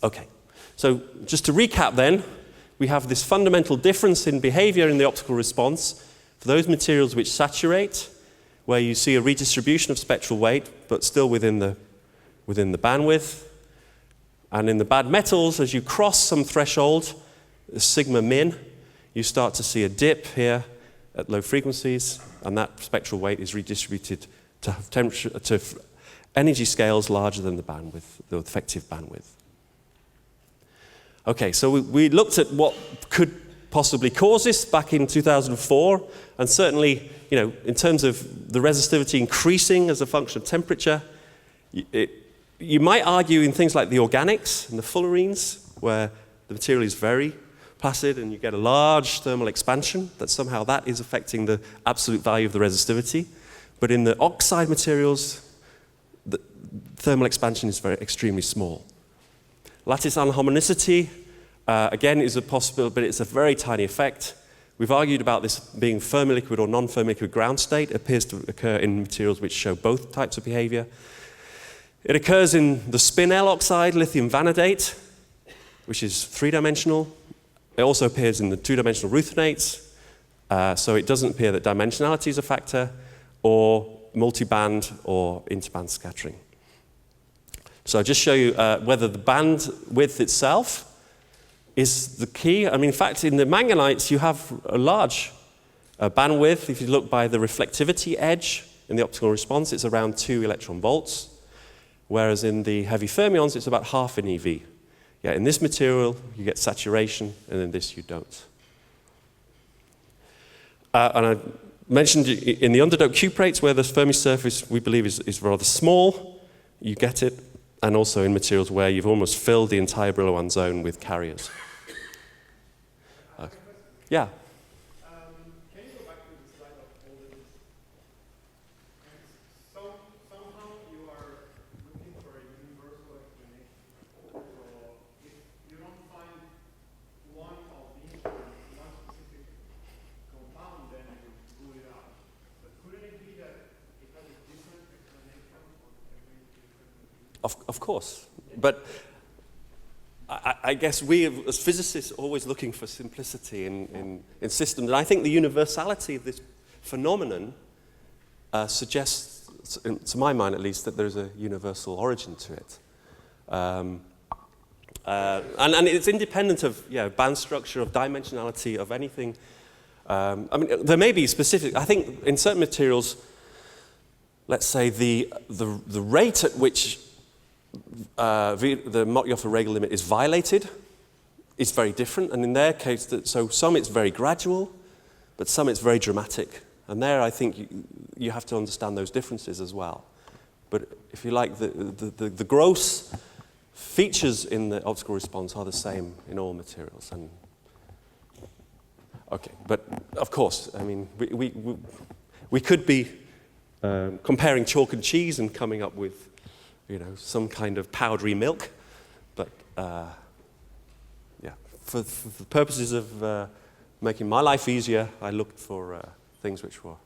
Okay, so just to recap then, we have this fundamental difference in behavior in the optical response for those materials which saturate, where you see a redistribution of spectral weight, but still within the bandwidth. And in the bad metals, as you cross some threshold, sigma min, you start to see a dip here at low frequencies, and that spectral weight is redistributed to temperature, to energy scales larger than the bandwidth, the effective bandwidth. Okay, so we looked at what could possibly cause this back in 2004, and certainly, in terms of the resistivity increasing as a function of temperature, you might argue in things like the organics and the fullerenes, where the material is very placid and you get a large thermal expansion, that somehow that is affecting the absolute value of the resistivity. But in the oxide materials, the thermal expansion is extremely small. Lattice anharmonicity, again, is a possibility, but it's a very tiny effect. We've argued about this being fermi-liquid or non-fermi-liquid ground state. It appears to occur in materials which show both types of behavior. It occurs in the spin-L oxide, lithium vanadate, which is three-dimensional. It also appears in the two-dimensional rutheniates, so it doesn't appear that dimensionality is a factor, or multiband or interband scattering. So I'll just show you whether the bandwidth itself is the key. I mean, in fact, in the manganites, you have a large bandwidth. If you look by the reflectivity edge in the optical response, it's around 2 electron volts, whereas in the heavy fermions, it's about half an EV. Yeah, in this material, you get saturation, and in this, you don't. And I mentioned in the underdoped cuprates, where the Fermi surface, we believe, is rather small, you get it, and also in materials where you've almost filled the entire Brillouin zone with carriers. Yeah? Can you go back to the slide of voltages? Somehow you are looking for a universal explanation. So if you don't find one of these one specific compound, then you rule it out. But couldn't it be that it has a different explanation for every different? Of course. But I guess we, as physicists, are always looking for simplicity in systems. And I think the universality of this phenomenon suggests, to my mind at least, that there's a universal origin to it. And it's independent of band structure, of dimensionality, of anything. I mean, there may be specific. I think in certain materials, let's say the rate at which the Mottjoffer-Regel limit is violated is very different, and in their case, so some it's very gradual, but some it's very dramatic. And there, I think you have to understand those differences as well. But if you like, the gross features in the optical response are the same in all materials. And okay, but of course, I mean, we could be comparing chalk and cheese and coming up with, some kind of powdery milk, but for the purposes of making my life easier, I looked for things which were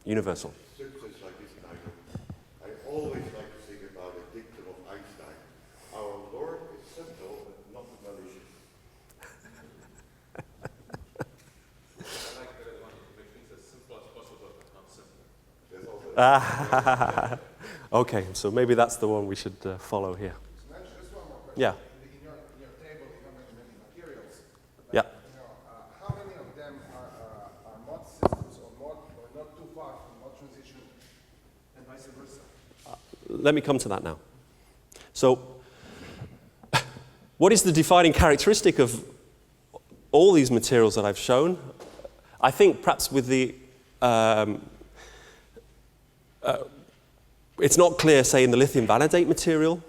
universal. Substance like this, Nigel, I always like to think about the dictum of Einstein. Our Lord is simple, but not malicious. I like the one that makes things as simple as possible, but not simple. There's also Okay, so maybe that's the one we should follow here. So Nigel, just one more question. Yeah. In your table, you have many materials. But, Yeah. how many of them are mod systems or not too far from mod transition and vice versa? Let me come to that now. So, what is the defining characteristic of all these materials that I've shown? I think perhaps with the it's not clear, say, in the lithium vanadate material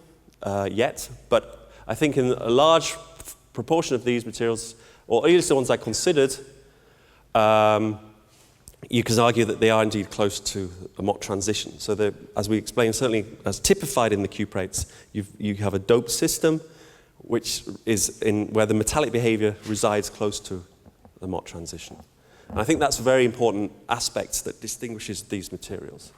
yet, but I think in a large proportion of these materials, or at least the ones I considered, you can argue that they are indeed close to a Mott transition. So as we explained, certainly as typified in the cuprates, you have a doped system, which is where the metallic behavior resides close to the Mott transition. And I think that's a very important aspect that distinguishes these materials.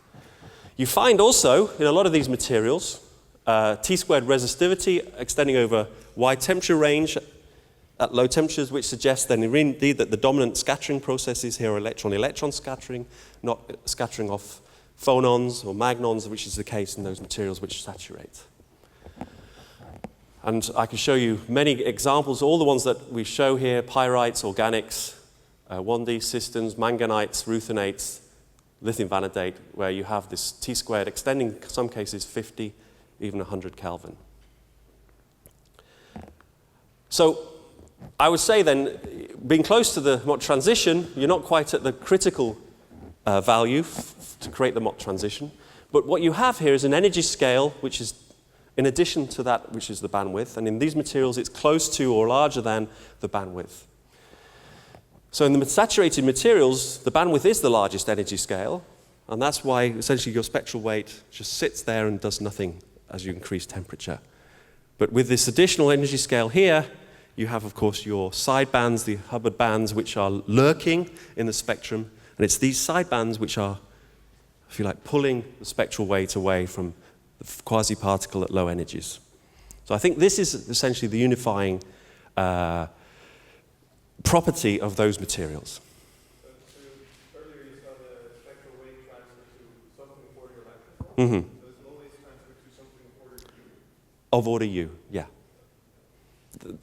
You find also, in a lot of these materials, T-squared resistivity extending over wide temperature range at low temperatures, which suggests then indeed that the dominant scattering processes here are electron-electron scattering, not scattering off phonons or magnons, which is the case in those materials which saturate. And I can show you many examples, all the ones that we show here, pyrites, organics, 1D systems, manganites, ruthenites, lithium vanadate, where you have this T-squared extending, in some cases, 50, even 100 Kelvin. So I would say then, being close to the Mott transition, you're not quite at the critical value to create the Mott transition. But what you have here is an energy scale, which is in addition to that, which is the bandwidth. And in these materials, it's close to or larger than the bandwidth. So in the saturated materials, the bandwidth is the largest energy scale, and that's why essentially your spectral weight just sits there and does nothing as you increase temperature. But with this additional energy scale here, you have, of course, your side bands, the Hubbard bands, which are lurking in the spectrum, and it's these side bands which are, if you like, pulling the spectral weight away from the quasi-particle at low energies. So I think this is essentially the unifying property of those materials. Earlier you saw the spectral weight transfer to something of order electron. Mm-hmm. Does it always transfer to something of order U? Of order U, yeah.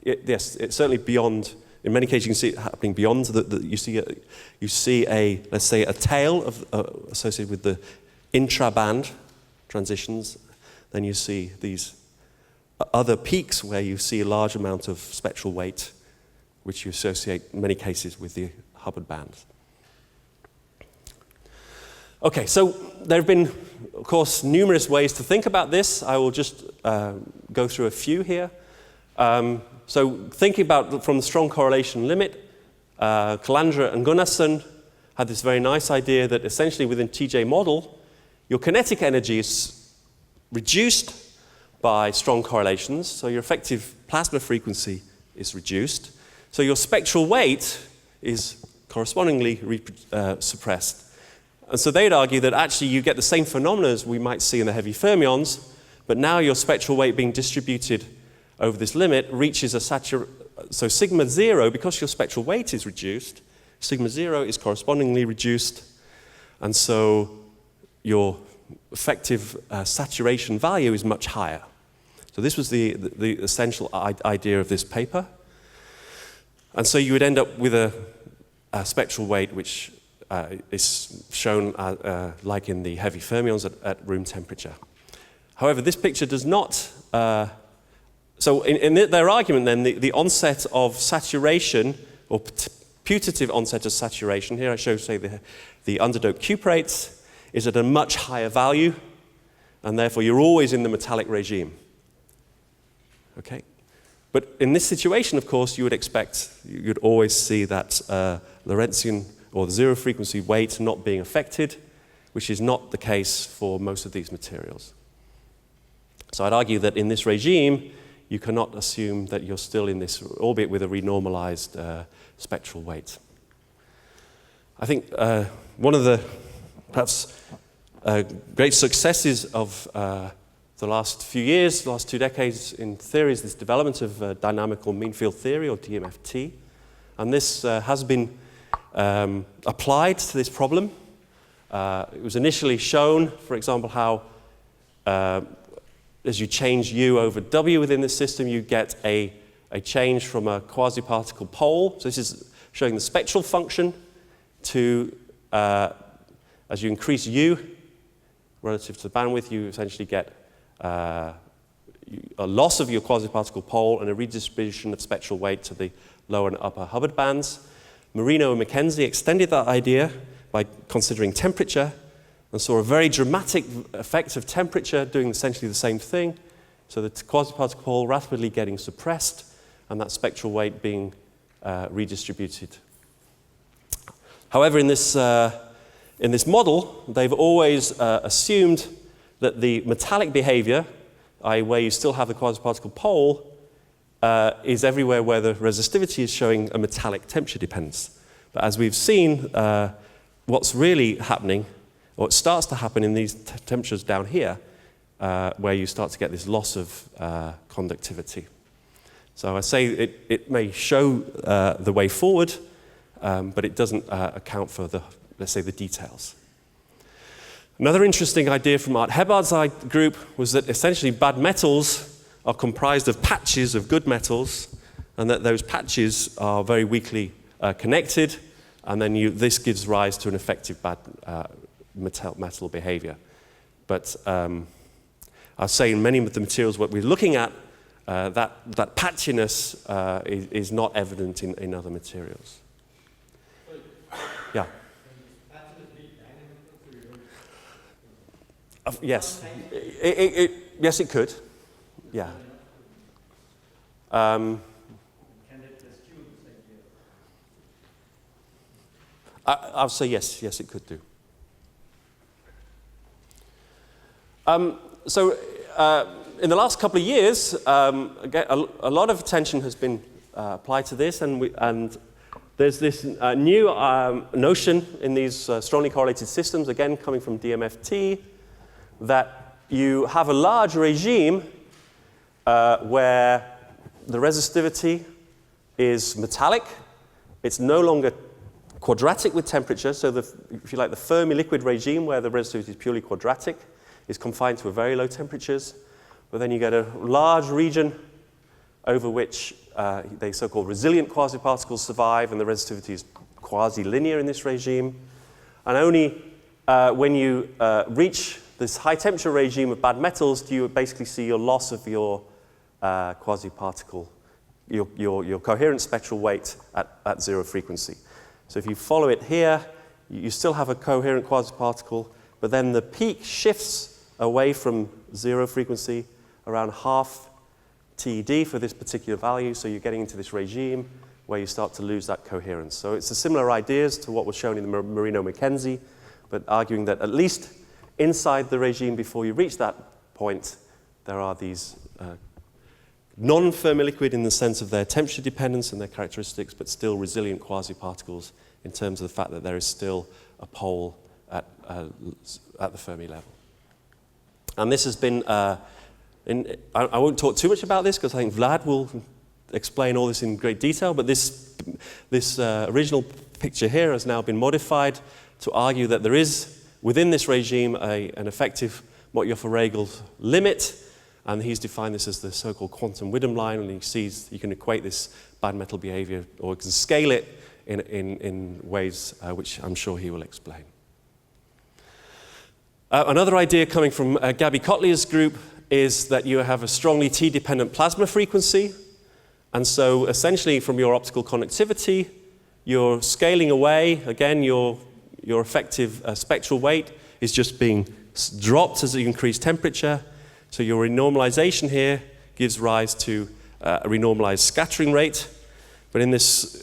Yes, it's certainly beyond. In many cases, you can see it happening beyond. You see a let's say a tail of associated with the intra-band transitions. Then you see these other peaks where you see a large amount of spectral weight, which you associate in many cases with the Hubbard bands. Okay, so there have been, of course, numerous ways to think about this. I will just go through a few here. So thinking about from the strong correlation limit, Calandra and Gunnarsson had this very nice idea that essentially within TJ model, your kinetic energy is reduced by strong correlations, so your effective plasma frequency is reduced. So your spectral weight is correspondingly suppressed. And so they'd argue that actually you get the same phenomena as we might see in the heavy fermions, but now your spectral weight being distributed over this limit reaches a so sigma 0, because your spectral weight is reduced, sigma 0 is correspondingly reduced, and so your effective saturation value is much higher. So this was the essential idea of this paper. And so you would end up with a spectral weight which is shown like in the heavy fermions at room temperature. However, this picture does not. So in their argument then, the onset of saturation, or putative onset of saturation, here I show, say, the underdoped cuprates, is at a much higher value, and therefore you're always in the metallic regime. Okay? But in this situation, of course, you would expect, you'd always see that Lorentzian or the zero frequency weight not being affected, which is not the case for most of these materials. So I'd argue that in this regime, you cannot assume that you're still in this orbit with a renormalized spectral weight. I think one of the perhaps great successes of the last few years, the last 2 decades in theory, is this development of dynamical mean field theory, or DMFT. And this has been applied to this problem. It was initially shown, for example, how as you change U over W within the system, you get a change from a quasi-particle pole. So this is showing the spectral function to, as you increase U relative to the bandwidth, you essentially get a loss of your quasi-particle pole and a redistribution of spectral weight to the lower and upper Hubbard bands. Marino and Mackenzie extended that idea by considering temperature and saw a very dramatic effect of temperature doing essentially the same thing. So the quasi-particle pole rapidly getting suppressed and that spectral weight being redistributed. However, in this model, they've always assumed that the metallic behavior, i.e. where you still have the quasi-particle pole, is everywhere where the resistivity is showing a metallic temperature dependence. But as we've seen, what's really happening, or it starts to happen in these temperatures down here, where you start to get this loss of conductivity. So I say it may show the way forward, but it doesn't account for the, let's say, the details. Another interesting idea from Art Hebbard's group was that essentially bad metals are comprised of patches of good metals, and that those patches are very weakly connected, and then this gives rise to an effective bad metal behavior. But I'll say in many of the materials what we're looking at, that patchiness is not evident in other materials. Yeah. Yes. Yes, it could. Yeah. I'll say yes. Yes, it could do. So in the last couple of years, again, a lot of attention has been applied to this, and there's this new notion in these strongly correlated systems, again coming from DMFT, that you have a large regime where the resistivity is metallic. It's no longer quadratic with temperature, so if you like, the Fermi liquid regime where the resistivity is purely quadratic is confined to very low temperatures, but then you get a large region over which they so-called resilient quasi-particles survive, and the resistivity is quasi-linear in this regime. And only when you reach this high-temperature regime of bad metals do you basically see your loss of your quasi-particle, your coherent spectral weight at zero frequency. So if you follow it here, you still have a coherent quasi-particle, but then the peak shifts away from zero frequency around half TeD for this particular value, so you're getting into this regime where you start to lose that coherence. So it's a similar ideas to what was shown in the Marino-Mackenzie, but arguing that at least inside the regime before you reach that point, there are these non-Fermi liquid in the sense of their temperature dependence and their characteristics, but still resilient quasi-particles in terms of the fact that there is still a pole at the Fermi level. And this has been, I won't talk too much about this because I think Vlad will explain all this in great detail, but this original picture here has now been modified to argue that there is, within this regime, an effective Motyoffer-Regel limit, And he's defined this as the so-called quantum Widom line, and he sees you can equate this band metal behavior, or you can scale it in ways which I'm sure he will explain. Another idea coming from Gabby Kotlier's group is that you have a strongly T-dependent plasma frequency, and so essentially from your optical conductivity, you're scaling away. Again, your effective spectral weight is just being dropped as you increase temperature. So your renormalization here gives rise to a renormalized scattering rate. But in this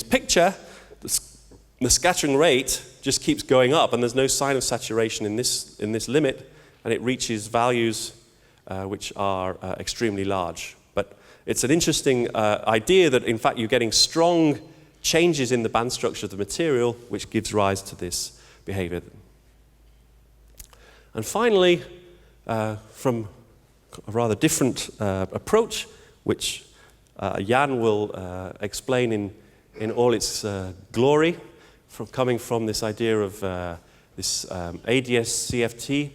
picture, the scattering rate just keeps going up, and there's no sign of saturation in this limit, and it reaches values which are extremely large. But it's an interesting idea that, in fact, you're getting strong changes in the band structure of the material, which gives rise to this behavior. And finally, from a rather different approach, which Jan will explain in all its glory, coming from this idea of this ADS-CFT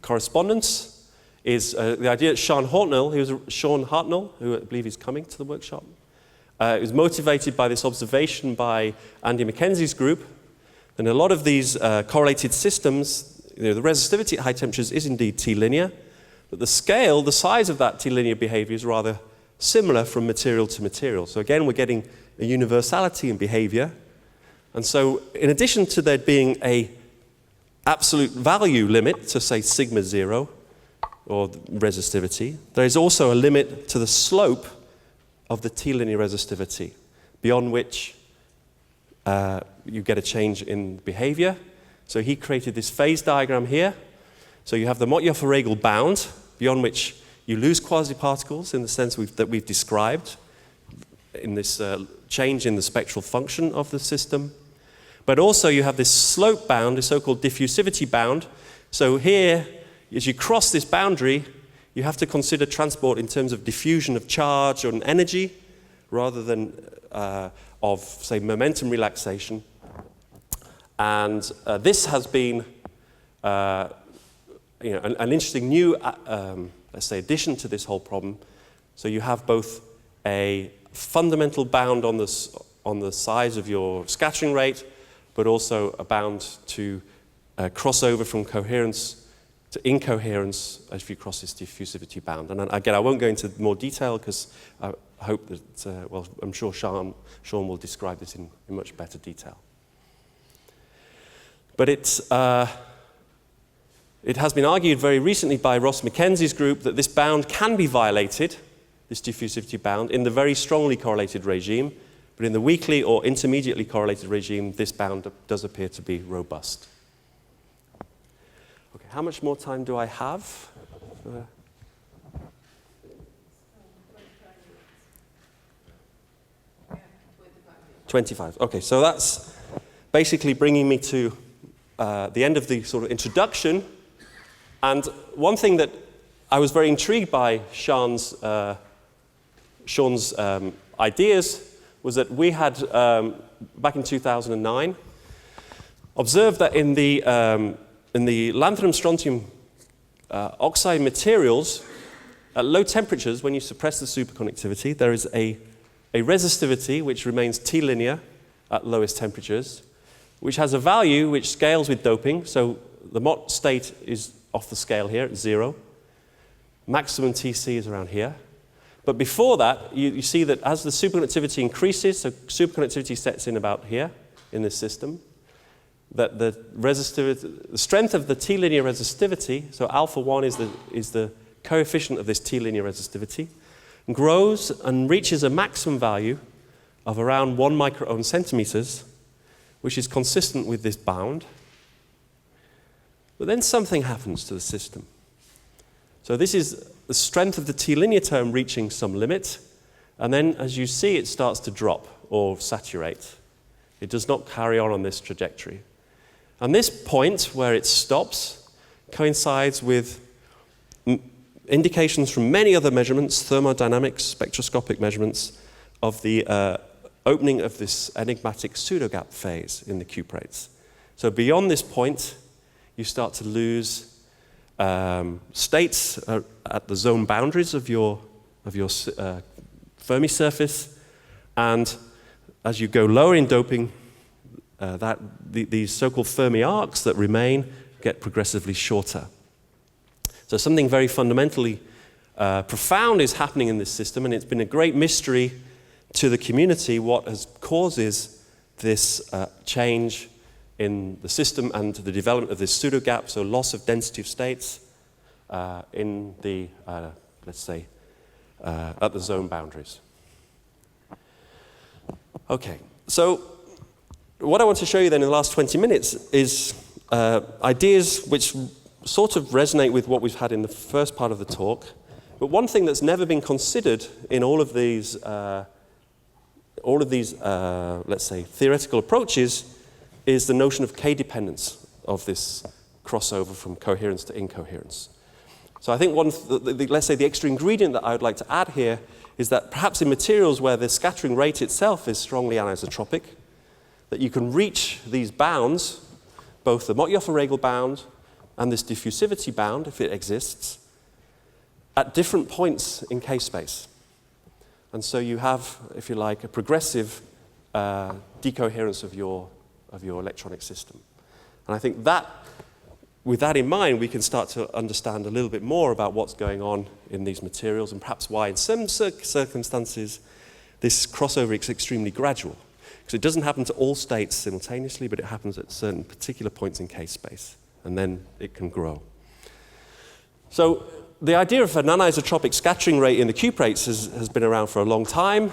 correspondence, is the idea that Sean Hartnell, who I believe is coming to the workshop, is motivated by this observation by Andy Mackenzie's group. And a lot of these correlated systems, the resistivity at high temperatures is indeed T-linear, but the scale, the size of that T-linear behavior is rather similar from material to material. So again, we're getting a universality in behavior. And so in addition to there being a absolute value limit to, say, sigma 0, or resistivity, there is also a limit to the slope of the T-linear resistivity, beyond which you get a change in behavior. So he created this phase diagram here. So you have the Motyoffer-Regel bound, beyond which you lose quasiparticles in the sense that we've described in this change in the spectral function of the system. But also you have this slope bound, the so-called diffusivity bound. So here, as you cross this boundary, you have to consider transport in terms of diffusion of charge or energy, rather than of, say, momentum relaxation. And this has been an interesting new, let's say, addition to this whole problem. So you have both a fundamental bound on the size of your scattering rate, but also a bound to cross over from coherence to incoherence as you cross this diffusivity bound. And again, I won't go into more detail because I hope that, well, I'm sure Sean will describe this in much better detail. But it has been argued very recently by Ross Mackenzie's group that this bound can be violated, this diffusivity bound, in the very strongly correlated regime, but in the weakly or intermediately correlated regime, this bound does appear to be robust. Okay, how much more time do I have? 25. Okay, so that's basically bringing me to the end of the sort of introduction. And one thing that I was very intrigued by Sean's ideas was that we had, back in 2009, observed that in the lanthanum-strontium oxide materials, at low temperatures, when you suppress the superconductivity, there is a resistivity which remains T-linear at lowest temperatures, which has a value which scales with doping. So the Mott state is off the scale here at 0. Maximum TC is around here. But before that, you see that as the superconductivity increases, so superconductivity sets in about here in this system, that the strength of the T-linear resistivity, so alpha 1 is the coefficient of this T-linear resistivity, grows and reaches a maximum value of around 1 microohm centimeters, which is consistent with this bound. But then something happens to the system. So this is the strength of the T-linear term reaching some limit, and then as you see, it starts to drop or saturate. It does not carry on this trajectory. And this point where it stops coincides with indications from many other measurements, thermodynamics, spectroscopic measurements, of the opening of this enigmatic pseudogap phase in the cuprates. So beyond this point, you start to lose states at the zone boundaries of your Fermi surface, and as you go lower in doping, these so-called Fermi arcs that remain get progressively shorter. So something very fundamentally profound is happening in this system, and it's been a great mystery to the community what causes this change in the system and the development of this pseudo gap, so loss of density of states in the, let's say, at the zone boundaries. Okay, so what I want to show you then in the last 20 minutes is ideas which sort of resonate with what we've had in the first part of the talk, but one thing that's never been considered in all of these, let's say, theoretical approaches is the notion of k-dependence of this crossover from coherence to incoherence. So I think let's say the extra ingredient that I would like to add here is that perhaps in materials where the scattering rate itself is strongly anisotropic, that you can reach these bounds, both the Mottjoffer-Regel bound and this diffusivity bound, if it exists, at different points in k-space. And so you have, if you like, a progressive decoherence of your electronic system. And I think that, with that in mind, we can start to understand a little bit more about what's going on in these materials and perhaps why in some circumstances this crossover is extremely gradual. Because it doesn't happen to all states simultaneously, but it happens at certain particular points in k-space, and then it can grow. So the idea of an anisotropic scattering rate in the cuprates has been around for a long time.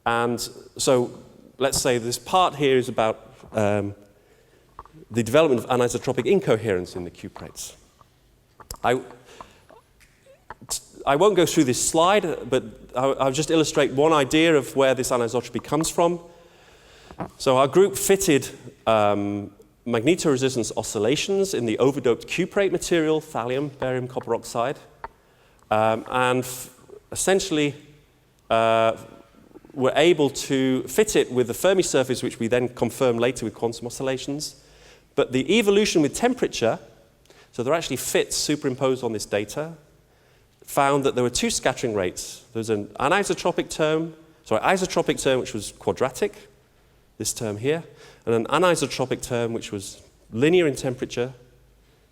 And so let's say this part here is about the development of anisotropic incoherence in the cuprates. I won't go through this slide, but I'll just illustrate one idea of where this anisotropy comes from. So our group fitted magnetoresistance oscillations in the overdoped cuprate material, thallium, barium, copper oxide, and essentially were able to fit it with the Fermi surface, which we then confirmed later with quantum oscillations. But the evolution with temperature, so they're actually fits superimposed on this data, found that there were two scattering rates. There's an isotropic term, which was quadratic, this term here, and an anisotropic term which was linear in temperature,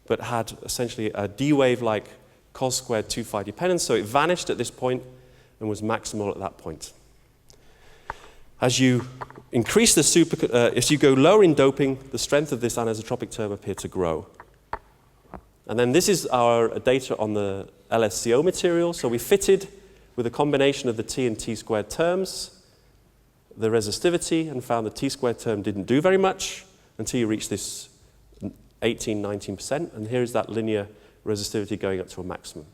but had essentially a d-wave-like cos squared 2 phi dependence, so it vanished at this point and was maximal at that point. As you increase the as you go lower in doping, the strength of this anisotropic term appeared to grow. And then this is our data on the LSCO material. So we fitted with a combination of the T and T squared terms, the resistivity, and found the T squared term didn't do very much until you reach this 18, 19%. And here's that linear resistivity going up to a maximum.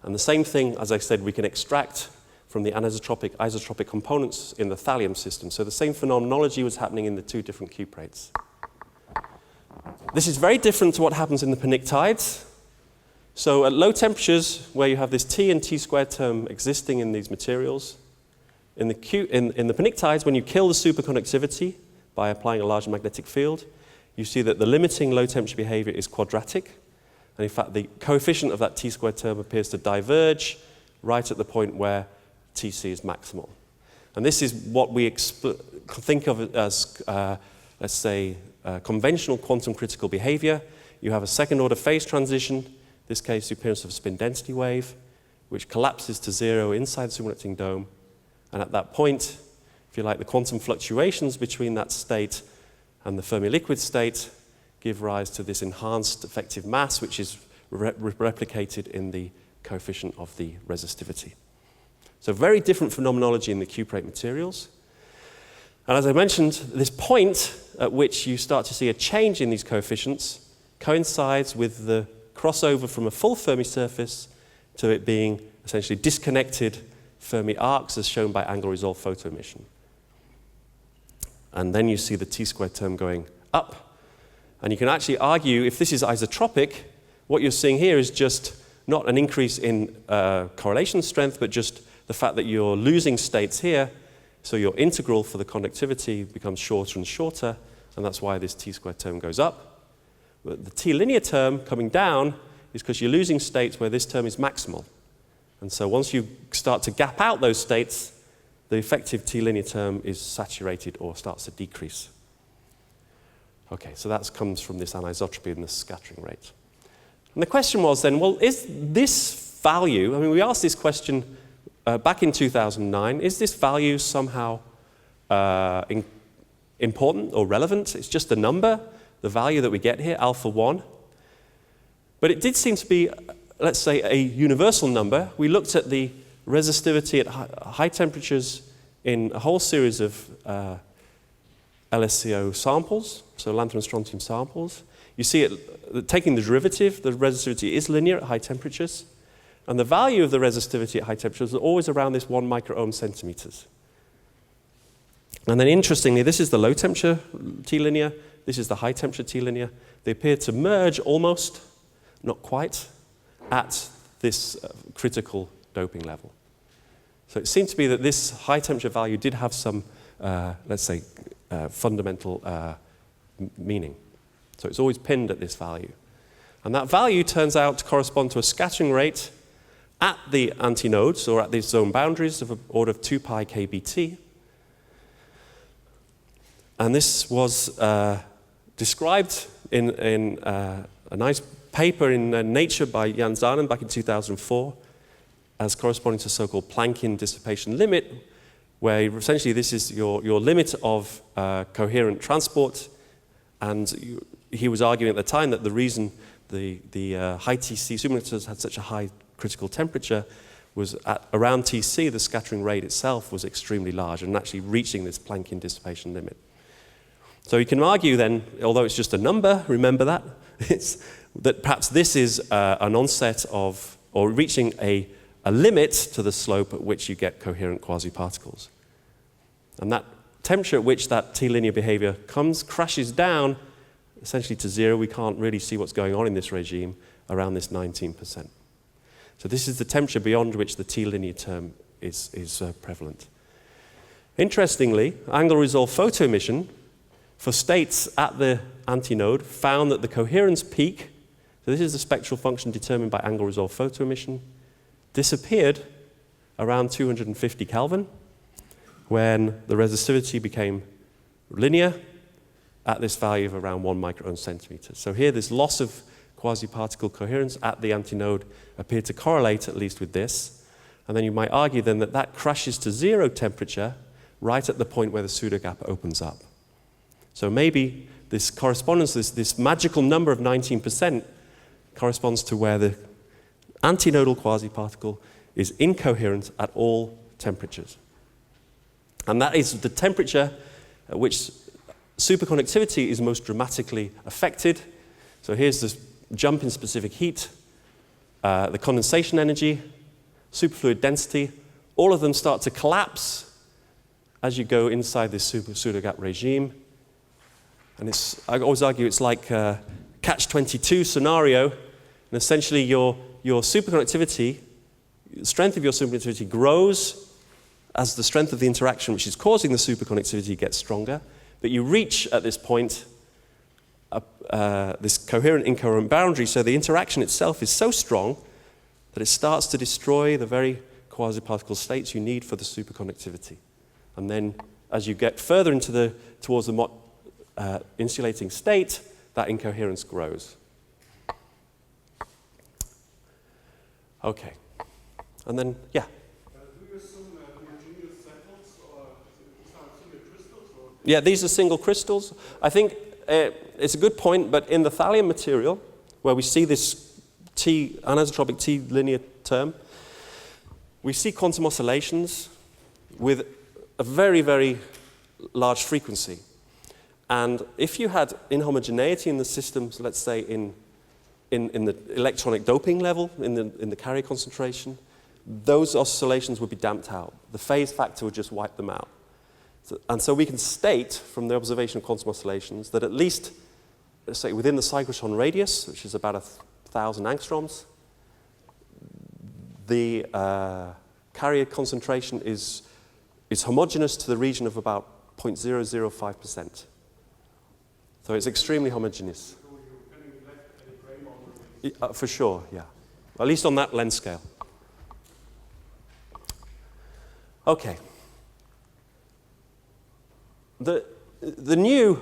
And the same thing, as I said, we can extract from the anisotropic, isotropic components in the thallium system. So the same phenomenology was happening in the two different cuprates. This is very different to what happens in the pnictides. So at low temperatures, where you have this T and T squared term existing in these materials, in the pnictides, when you kill the superconductivity by applying a large magnetic field, you see that the limiting low temperature behavior is quadratic. And in fact, the coefficient of that T squared term appears to diverge right at the point where Tc is maximal. And this is what we think of as, let's say, conventional quantum critical behavior. You have a second order phase transition, in this case the appearance of a spin density wave, which collapses to zero inside the superconducting dome. And at that point, if you like, the quantum fluctuations between that state and the Fermi liquid state give rise to this enhanced effective mass, which is replicated in the coefficient of the resistivity. So very different phenomenology in the cuprate materials. And as I mentioned, this point at which you start to see a change in these coefficients coincides with the crossover from a full Fermi surface to it being essentially disconnected Fermi arcs as shown by angle resolved photoemission. And then you see the T squared term going up. And you can actually argue, if this is isotropic, what you're seeing here is just not an increase in correlation strength, but just the fact that you're losing states here, so your integral for the conductivity becomes shorter and shorter, and that's why this t-squared term goes up. But the t-linear term coming down is because you're losing states where this term is maximal. And so once you start to gap out those states, the effective t-linear term is saturated or starts to decrease. Okay, so that comes from this anisotropy and the scattering rate. And the question was then, well, is this value, I mean, we asked this question back in 2009, is this value somehow important or relevant? It's just a number, the value that we get here, alpha 1. But it did seem to be, let's say, a universal number. We looked at the resistivity at high temperatures in a whole series of LSCO samples, so lanthanum strontium samples. You see it, taking the derivative, the resistivity is linear at high temperatures, and the value of the resistivity at high temperatures is always around this 1 microohm centimeters. And then interestingly, this is the low temperature T-linear, this is the high temperature T-linear. They appear to merge almost, not quite, at this critical doping level. So it seemed to be that this high temperature value did have some, let's say, fundamental meaning. So it's always pinned at this value. And that value turns out to correspond to a scattering rate at the antinodes, or at these zone boundaries, of an order of 2 pi kBt. And this was described in a nice paper in Nature by Jan Zanen back in 2004 as corresponding to so-called Planckian dissipation limit, where essentially this is your limit of coherent transport. And he was arguing at the time that the reason the high TC superconductors had such a high critical temperature was at around TC, the scattering rate itself was extremely large and actually reaching this Planckian dissipation limit. So you can argue then, although it's just a number, remember that, that perhaps this is an onset of, or reaching a limit to the slope at which you get coherent quasi-particles. And that temperature at which that T-linear behavior crashes down essentially to 0, we can't really see what's going on in this regime, around this 19%. So this is the temperature beyond which the T-linear term is prevalent. Interestingly, angle resolved photoemission for states at the antinode found that the coherence peak, so this is the spectral function determined by angle resolved photoemission, disappeared around 250 Kelvin when the resistivity became linear at this value of around 1 microohm centimeter. So here this loss of quasi-particle coherence at the antinode appeared to correlate at least with this. And then you might argue then that that crashes to 0 temperature right at the point where the pseudogap opens up. So maybe this correspondence, this magical number of 19% corresponds to where the antinodal quasi-particle is incoherent at all temperatures. And that is the temperature at which superconductivity is most dramatically affected. So here's this jump in specific heat, the condensation energy, superfluid density, all of them start to collapse as you go inside this pseudogap regime. And I always argue it's like a catch-22 scenario, and essentially your superconductivity, the strength of your superconductivity grows as the strength of the interaction which is causing the superconductivity gets stronger, but you reach at this point this coherent-incoherent boundary, so the interaction itself is so strong that it starts to destroy the very quasi-particle states you need for the superconductivity. And then as you get further towards the insulating state, that incoherence grows. Okay. And then, yeah? Do you assume homogeneous samples, or these are single crystals? Or? Yeah, these are single crystals. I think it's a good point, but in the thallium material, where we see this anisotropic T-linear term, we see quantum oscillations with a very, very large frequency. And if you had inhomogeneity in the systems, let's say in the electronic doping level, in the carrier concentration, those oscillations would be damped out. The phase factor would just wipe them out. And so we can state from the observation of quantum oscillations that at least, let's say, within the cyclotron radius, which is about 1,000 angstroms, the carrier concentration is homogeneous to the region of about 0.005%. So it's extremely homogeneous. So you're getting left any gray boundaries. For sure, yeah. At least on that lens scale. Okay. The new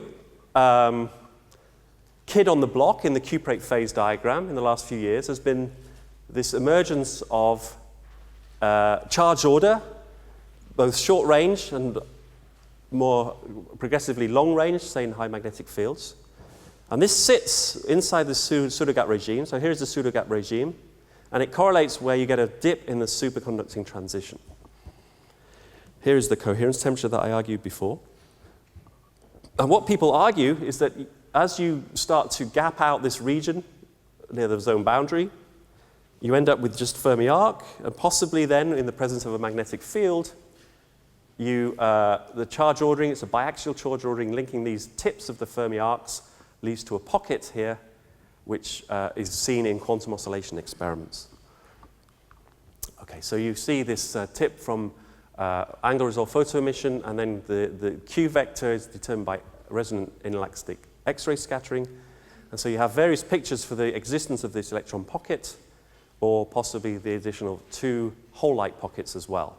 kid on the block in the cuprate phase diagram in the last few years has been this emergence of charge order, both short range and more progressively long range, say in high magnetic fields. And this sits inside the pseudogap regime. So here's the pseudogap regime. And it correlates where you get a dip in the superconducting transition. Here is the coherence temperature that I argued before. And what people argue is that as you start to gap out this region near the zone boundary, you end up with just Fermi arc, and possibly then, in the presence of a magnetic field, the charge ordering, it's a biaxial charge ordering linking these tips of the Fermi arcs, leads to a pocket here, which is seen in quantum oscillation experiments. Okay, so you see this tip from angle resolved photoemission, and then the Q vector is determined by resonant inelastic X-ray scattering. And so you have various pictures for the existence of this electron pocket, or possibly the addition of 2 hole-like pockets as well.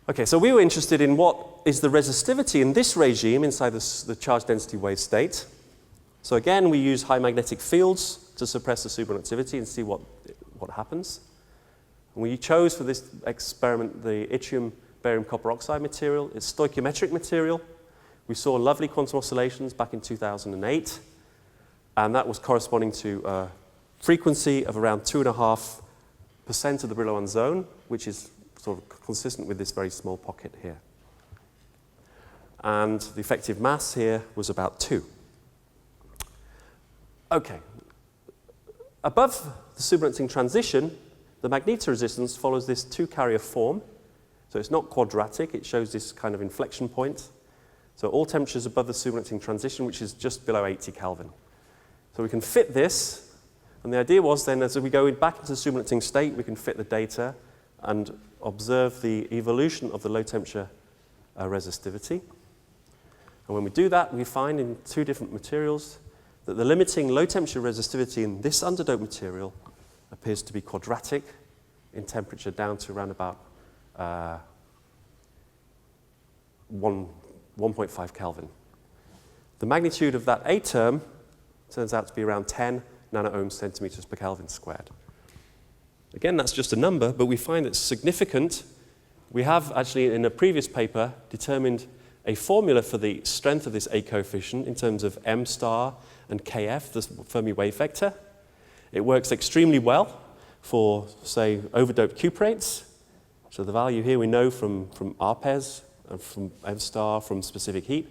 Okay, so we were interested in what is the resistivity in this regime inside the charge density wave state. So again, we use high magnetic fields to suppress the superconductivity and see what happens. And we chose for this experiment the yttrium barium copper oxide material. It's stoichiometric material. We saw lovely quantum oscillations back in 2008, and that was corresponding to a frequency of around 2.5% of the Brillouin zone, which is sort of consistent with this very small pocket here. And the effective mass here was about 2. Okay. Above the superconducting transition, the magnetoresistance follows this 2-carrier form. So it's not quadratic. It shows this kind of inflection point. So all temperatures above the superconducting transition, which is just below 80 Kelvin. So we can fit this. And the idea was then, as we go back into the superconducting state, we can fit the data and observe the evolution of the low temperature resistivity. And when we do that, we find in 2 different materials that the limiting low temperature resistivity in this underdoped material appears to be quadratic in temperature down to around about 1.5 Kelvin. The magnitude of that A term turns out to be around 10 nanoohms centimeters per Kelvin squared. Again, that's just a number, but we find it's significant. We have actually, in a previous paper, determined a formula for the strength of this A coefficient in terms of M star and KF, the Fermi wave vector. It works extremely well for, say, overdoped cuprates. So the value here we know from ARPES and from M star from specific heat.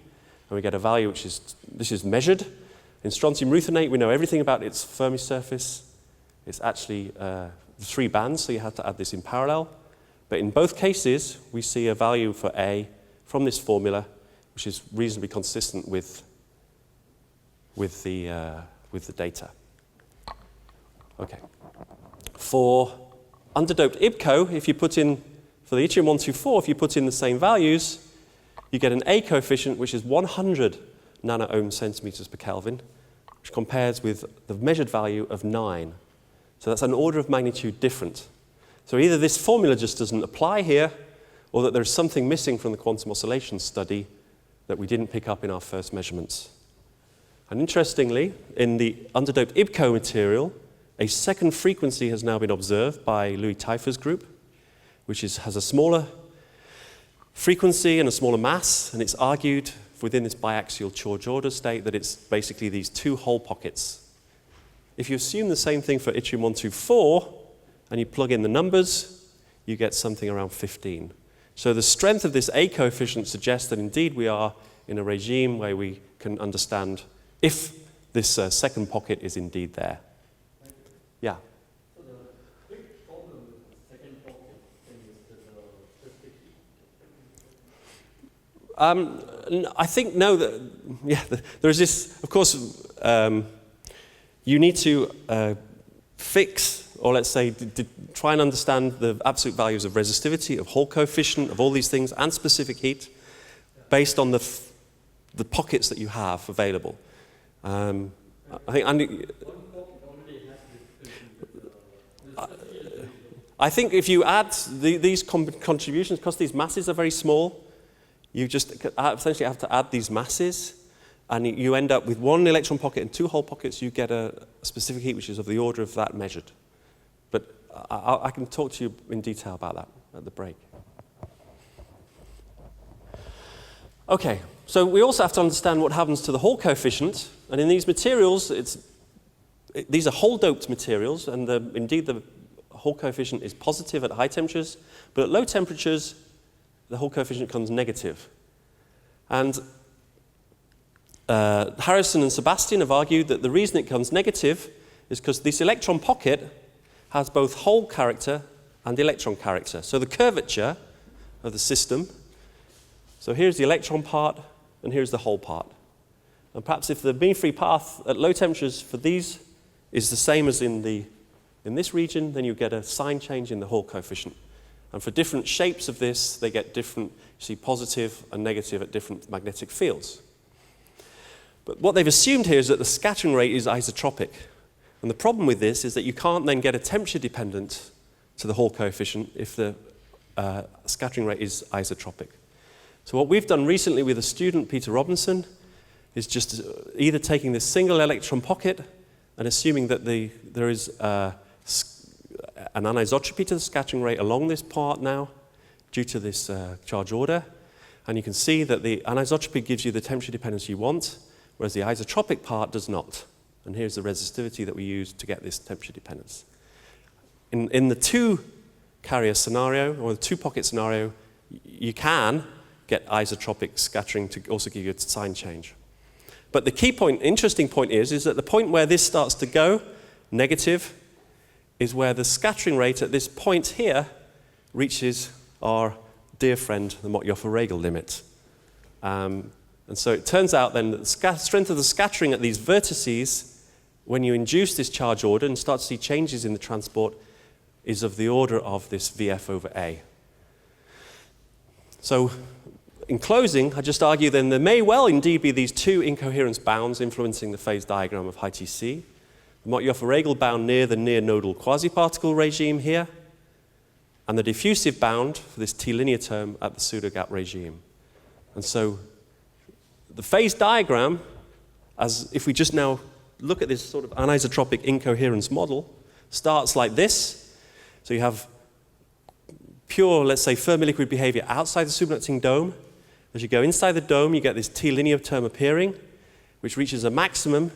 And we get a value which is, this is measured. In strontium ruthenate, we know everything about its Fermi surface. It's actually 3 bands, so you have to add this in parallel. But in both cases, we see a value for A from this formula, which is reasonably consistent with the data. Okay. For underdoped IBCO, if you put in, for the yttrium-124, if you put in the same values, you get an A coefficient which is 100 nanoohm centimeters per Kelvin, which compares with the measured value of 9. So that's an order of magnitude different. So either this formula just doesn't apply here, or that there's something missing from the quantum oscillation study that we didn't pick up in our first measurements. And interestingly, in the underdoped IBCO material, a second frequency has now been observed by Louis Teifer's group, which has a smaller frequency and a smaller mass, and it's argued within this biaxial charge order state that it's basically these 2 hole pockets. If you assume the same thing for yttrium-124, and you plug in the numbers, you get something around 15. So the strength of this A coefficient suggests that indeed we are in a regime where we can understand if this second pocket is indeed there. Yeah? So the big problem with the second pocket thing is the I think, no, there's this, of course, you need to fix, or let's say, try and understand the absolute values of resistivity, of Hall coefficient, of all these things, and specific heat, based on the the pockets that you have available. I think Andy, I think if you add these contributions, because these masses are very small, you just essentially have to add these masses, and you end up with one electron pocket and two hole pockets. You get a specific heat which is of the order of that measured. But I can talk to you in detail about that at the break. Okay, so we also have to understand what happens to the Hall coefficient. And in these materials, these are Hall-doped materials, and indeed the Hall coefficient is positive at high temperatures, but at low temperatures, the Hall coefficient becomes negative. And Harrison and Sebastian have argued that the reason it becomes negative is because this electron pocket has both Hall character and electron character. So the curvature of the system, so here's the electron part, and here's the Hall part. And perhaps if the mean free path at low temperatures for these is the same as in this region, then you get a sign change in the Hall coefficient. And for different shapes of this, they get different, you see positive and negative at different magnetic fields. But what they've assumed here is that the scattering rate is isotropic. And the problem with this is that you can't then get a temperature dependent to the Hall coefficient if the scattering rate is isotropic. So what we've done recently with a student, Peter Robinson, is just either taking this single electron pocket and assuming that there is an anisotropy to the scattering rate along this part now due to this charge order. And you can see that the anisotropy gives you the temperature dependence you want, whereas the isotropic part does not. And here's the resistivity that we use to get this temperature dependence. In the two-carrier scenario, or the two-pocket scenario, you can get isotropic scattering to also give you a sign change. But the key point, interesting point is that the point where this starts to go negative is where the scattering rate at this point here reaches our dear friend, the Mott-Joffe-Regel limit. And so it turns out then that the strength of the scattering at these vertices, when you induce this charge order and start to see changes in the transport, is of the order of this VF over A. So in closing, I just argue then there may well indeed be these two incoherence bounds influencing the phase diagram of high TC. The Mott-Joffe-Regel bound near the near-nodal quasi-particle regime here, and the diffusive bound for this T-linear term at the pseudogap regime. And so the phase diagram, as if we just now look at this sort of anisotropic incoherence model, starts like this. So you have pure, let's say, Fermi-liquid behavior outside the superconducting dome. As you go inside the dome, you get this T-linear term appearing, which reaches a maximum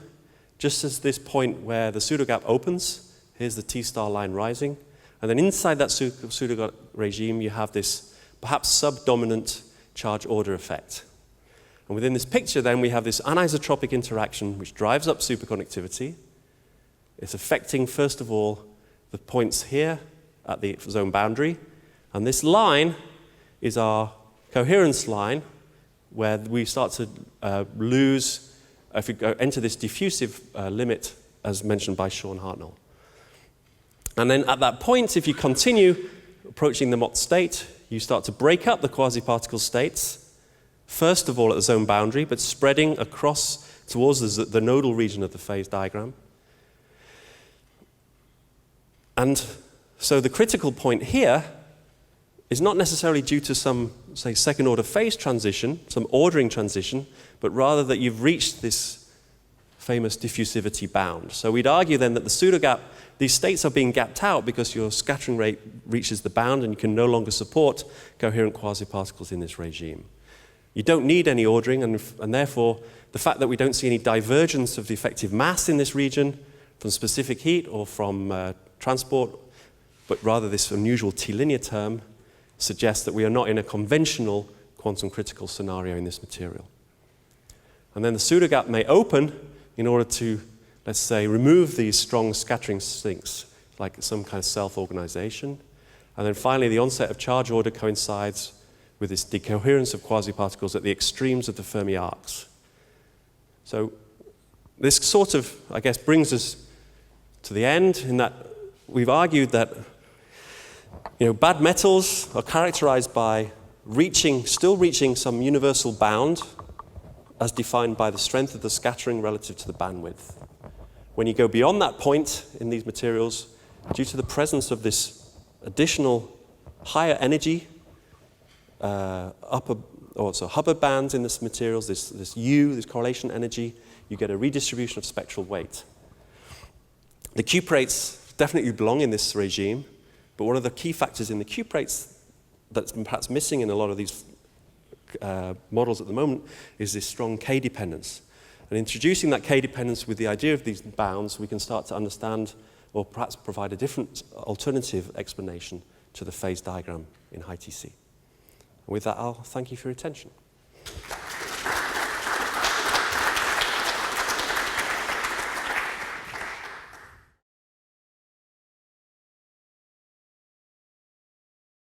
just as this point where the pseudogap opens. Here's the T-star line rising. And then inside that pseudogap regime, you have this perhaps subdominant charge order effect. And within this picture, then, we have this anisotropic interaction which drives up superconductivity. It's affecting, first of all, the points here at the zone boundary. And this line is our coherence line, where we start to lose, if we enter this diffusive limit, as mentioned by Sean Hartnell. And then at that point, if you continue approaching the Mott state, you start to break up the quasi-particle states, first of all at the zone boundary, but spreading across towards the nodal region of the phase diagram. And so the critical point here is not necessarily due to some, say, second-order phase transition, some ordering transition, but rather that you've reached this famous diffusivity bound. So we'd argue then that the pseudogap, these states are being gapped out because your scattering rate reaches the bound and you can no longer support coherent quasi-particles in this regime. You don't need any ordering, and therefore the fact that we don't see any divergence of the effective mass in this region from specific heat or from transport, but rather this unusual T-linear term, suggests that we are not in a conventional quantum critical scenario in this material. And then the pseudogap may open in order to, let's say, remove these strong scattering sinks, like some kind of self-organization. And then finally, the onset of charge order coincides with this decoherence of quasi-particles at the extremes of the Fermi arcs. So this sort of, I guess, brings us to the end in that we've argued that bad metals are characterized by still reaching some universal bound as defined by the strength of the scattering relative to the bandwidth. When you go beyond that point in these materials, due to the presence of this additional higher energy, Hubbard bands in this materials, this U, this correlation energy, you get a redistribution of spectral weight. The cuprates definitely belong in this regime, but one of the key factors in the cuprates that's perhaps missing in a lot of these models at the moment is this strong K dependence. And introducing that K dependence with the idea of these bounds, we can start to understand or perhaps provide a different alternative explanation to the phase diagram in high TC. And with that, I'll thank you for your attention.